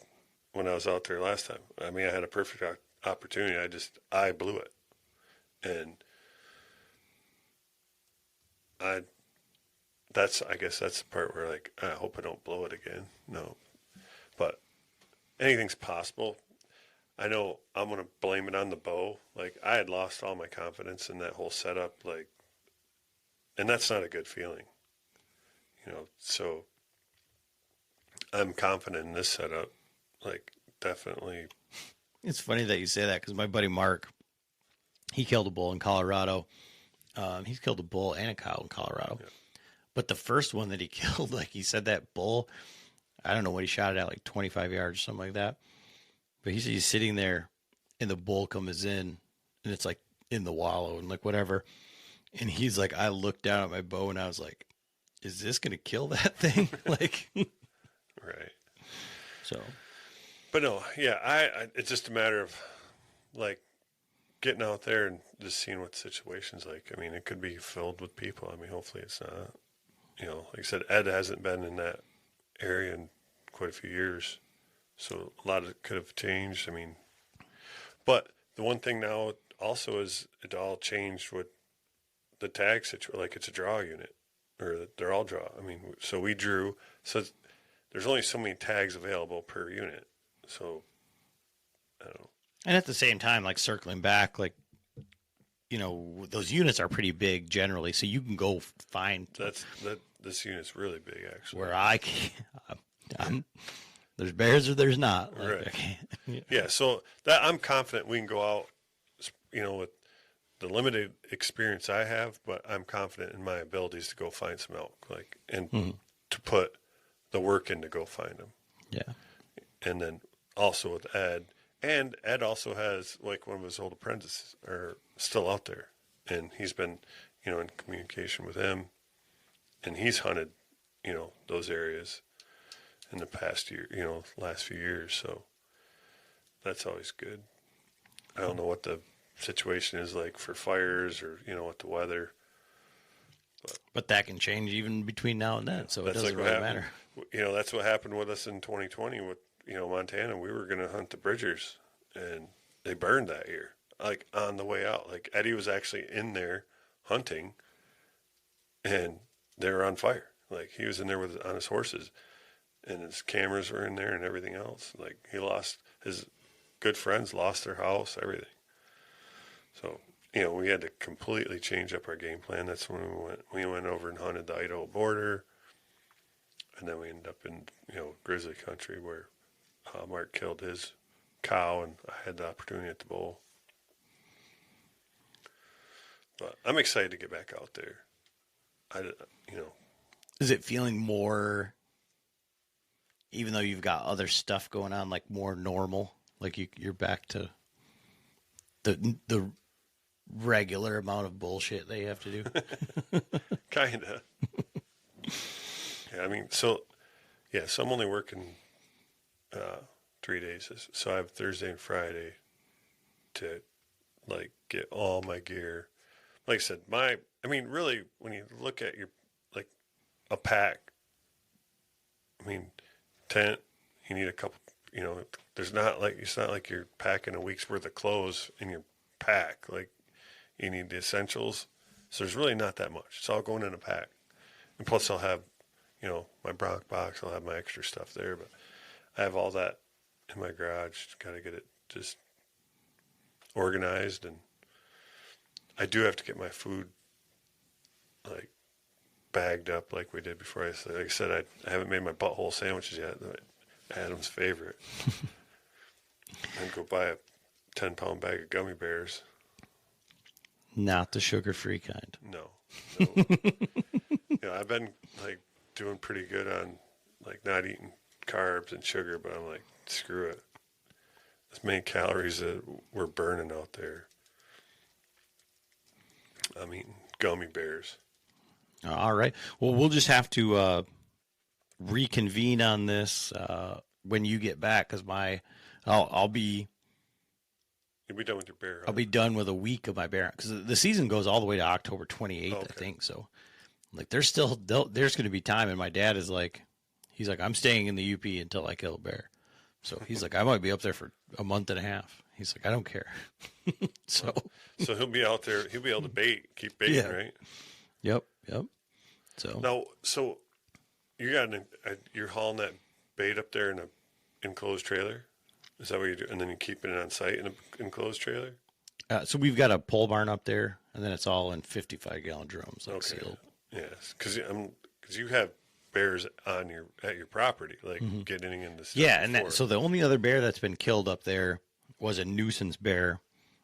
when I was out there last time. I mean, I had a perfect opportunity. I blew it. And I guess that's the part where, like, I hope I don't blow it again. No. But anything's possible. I know I'm going to blame it on the bow. Like, I had lost all my confidence in that whole setup. Like, and that's not a good feeling. So I'm confident in this setup. Like, definitely. It's funny that you say that because my buddy Mark, he killed a bull in Colorado. He's killed a bull and a cow in Colorado. Yeah. But the first one that he killed, like he said, that bull, I don't know what he shot it at, like 25 yards or something like that. But he's sitting there and the bull comes in and it's like in the wallow and like whatever. And he's like, I looked down at my bow and I was like, is this going to kill that thing? Like, right. So, but no, yeah, I it's just a matter of like getting out there and just seeing what the situation's like. I mean, it could be filled with people. I mean, hopefully it's not. Like I said, Ed hasn't been in that area in quite a few years. So a lot of it could have changed. I mean, but the one thing now also is it all changed with the tag situation. Like, it's a draw unit, or they're all draw. I mean, so we drew. So there's only so many tags available per unit. So I don't know. And at the same time, like circling back, like, those units are pretty big generally, so you can go find. This unit's really big, actually. Where I'm there's bears or there's not. Like, right. Yeah. So that I'm confident we can go out, with the limited experience I have, but I'm confident in my abilities to go find some elk, and to put the work in to go find them. Yeah. And then also with Ed, and Ed also has like one of his old apprentices are still out there, and he's been, in communication with him, and he's hunted, those areas in the past year, last few years. So that's always good. I don't know what the situation is like for fires or, with the weather. But that can change even between now and then. So it doesn't really matter. That's what happened with us in 2020 with, Montana. We were going to hunt the Bridgers, and they burned that year, like on the way out. Like Eddie was actually in there hunting, and they were on fire. Like he was in there on his horses, and his cameras were in there and everything else. Like he lost his good friends, lost their house, everything. So, we had to completely change up our game plan. That's when we went over and hunted the Idaho border, and then we ended up in, grizzly country where Mark killed his cow, and I had the opportunity at the bowl. But I'm excited to get back out there. Is it feeling more, even though you've got other stuff going on, like more normal? Like you're back to the regular amount of bullshit they have to do? Kinda. Yeah, I mean, so I'm only working 3 days. So I have Thursday and Friday to like get all my gear. Like I said, really, when you look at your, like a pack, tent, you need a couple, it's not like you're packing a week's worth of clothes in your pack. Like you need the essentials, So there's really not that much. It's all going in a pack. And plus I'll have, my Bronc box. I'll have my extra stuff there. But I have all that in my garage. Got to get it just organized. And I do have to get my food, like, bagged up like we did before. Like I said, I haven't made my butthole sandwiches yet. Adam's favorite. And go buy a 10-pound bag of gummy bears. Not the sugar-free kind. No. I've been like doing pretty good on like not eating carbs and sugar, but I'm like, screw it. As many calories that we're burning out there. I'm eating gummy bears. All right. Well, we'll just have to reconvene on this when you get back, because I'll be. You'll be done with your bear hunt. I'll be done with a week of my bear hunt, because the season goes all the way to October 28th, Okay. I think. So, like, there's going to be time, and my dad is like, he's like, I'm staying in the UP until I kill a bear. So he's like, I might be up there for a month and a half. He's like, I don't care. So he'll be out there. He'll be able to keep baiting, Yeah. right? Yep. So Now, you're hauling that bait up there in an enclosed trailer. Is that what you do? And then you keep it on site in an enclosed trailer? so we've got a pole barn up there, and then it's all in 55-gallon drums, like Okay. sealed. Yes, because you have bears at your property, like getting into stuff. Yeah, and before. so the only other bear that's been killed up there was a nuisance bear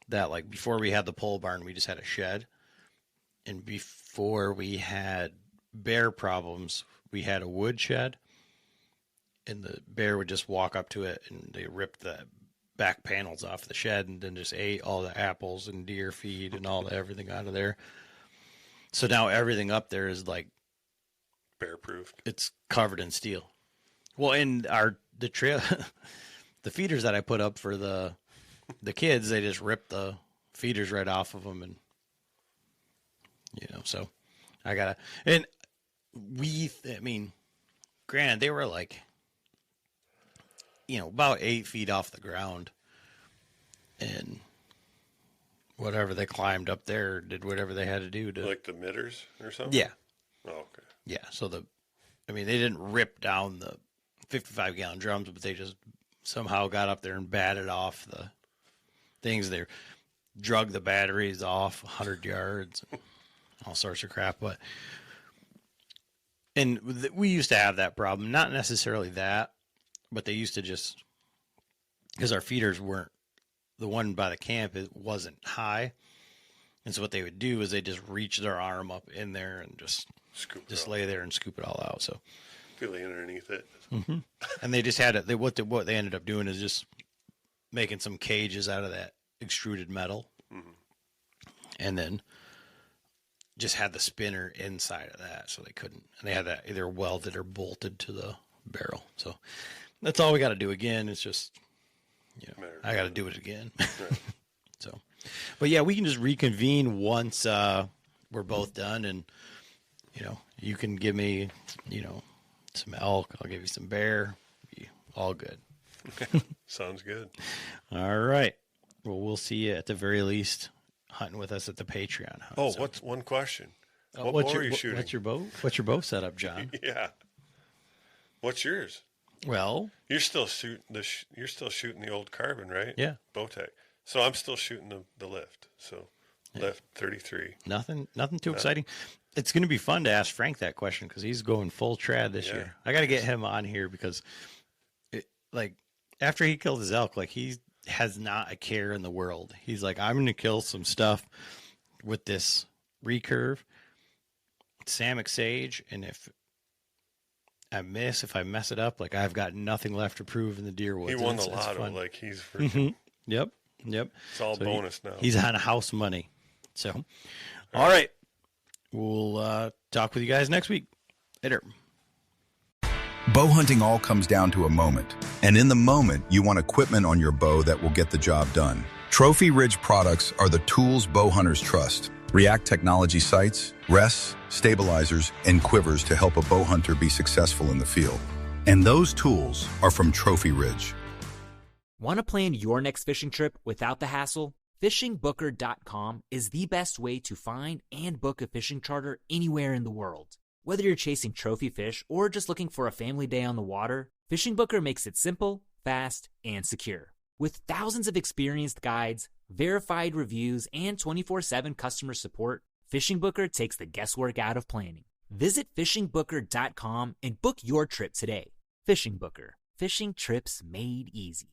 that, like, before we had the pole barn, we just had a shed. And before we had bear problems, we had a wood shed. And the bear would just walk up to it, and they ripped the back panels off the shed and then just ate all the apples and deer feed and everything out of there. So now everything up there is like bear-proofed. it's covered in steel. Well, and the trail, the feeders that I put up for the kids, they just ripped the feeders right off of them, and so I gotta. And granted, they were like, about 8 feet off the ground, and whatever they climbed up there, did whatever they had to do to. Like the mitters or something? Yeah. Oh, okay. Yeah, so they didn't rip down the 55-gallon drums, but they just somehow got up there and batted off the things. They drug the batteries off 100 yards, and all sorts of crap. And we used to have that problem, not necessarily that, but they used to just, because our feeders weren't, the one by the camp, it wasn't high. And so what they would do is they just reach their arm up in there and just lay there and scoop it all out. So Feeling underneath it. Mm-hmm. And they just had it. What they ended up doing is just making some cages out of that extruded metal, and then just had the spinner inside of that, so they couldn't. And they had that either welded or bolted to the barrel. So that's all we got to do again. It's just, I got to do it again. Right. So, but yeah, we can just reconvene once we're both done, and you can give me, some elk. I'll give you some bear. Be all good. Sounds good. All right. Well, we'll see you at the very least hunting with us at the Patreon hunt. Oh, what's one question? What bow are you shooting? What's your bow setup, John? Yeah. What's yours? Well, You're still shooting the old carbon, right? Yeah. Bowtech. So I'm still shooting the lift. So lift 33. nothing too exciting. It's going to be fun to ask Frank that question because he's going full trad this year. I got to get him on here because, after he killed his elk, he has not a care in the world. He's like, I'm going to kill some stuff with this recurve, Samick Sage, and if I mess it up, I've got nothing left to prove in the deer woods. He won the lotto. He's freaking... Yep. It's all bonus now. He's on house money. So, all right. We'll talk with you guys next week. Later. Bow hunting all comes down to a moment. And in the moment, you want equipment on your bow that will get the job done. Trophy Ridge products are the tools bow hunters trust. React Technology sights, rests, stabilizers, and quivers to help a bow hunter be successful in the field. And those tools are from Trophy Ridge. Want to plan your next fishing trip without the hassle? FishingBooker.com is the best way to find and book a fishing charter anywhere in the world. Whether you're chasing trophy fish or just looking for a family day on the water, Fishing Booker makes it simple, fast, and secure. With thousands of experienced guides, verified reviews, and 24/7 customer support, Fishing Booker takes the guesswork out of planning. Visit FishingBooker.com and book your trip today. Fishing Booker. Fishing trips made easy.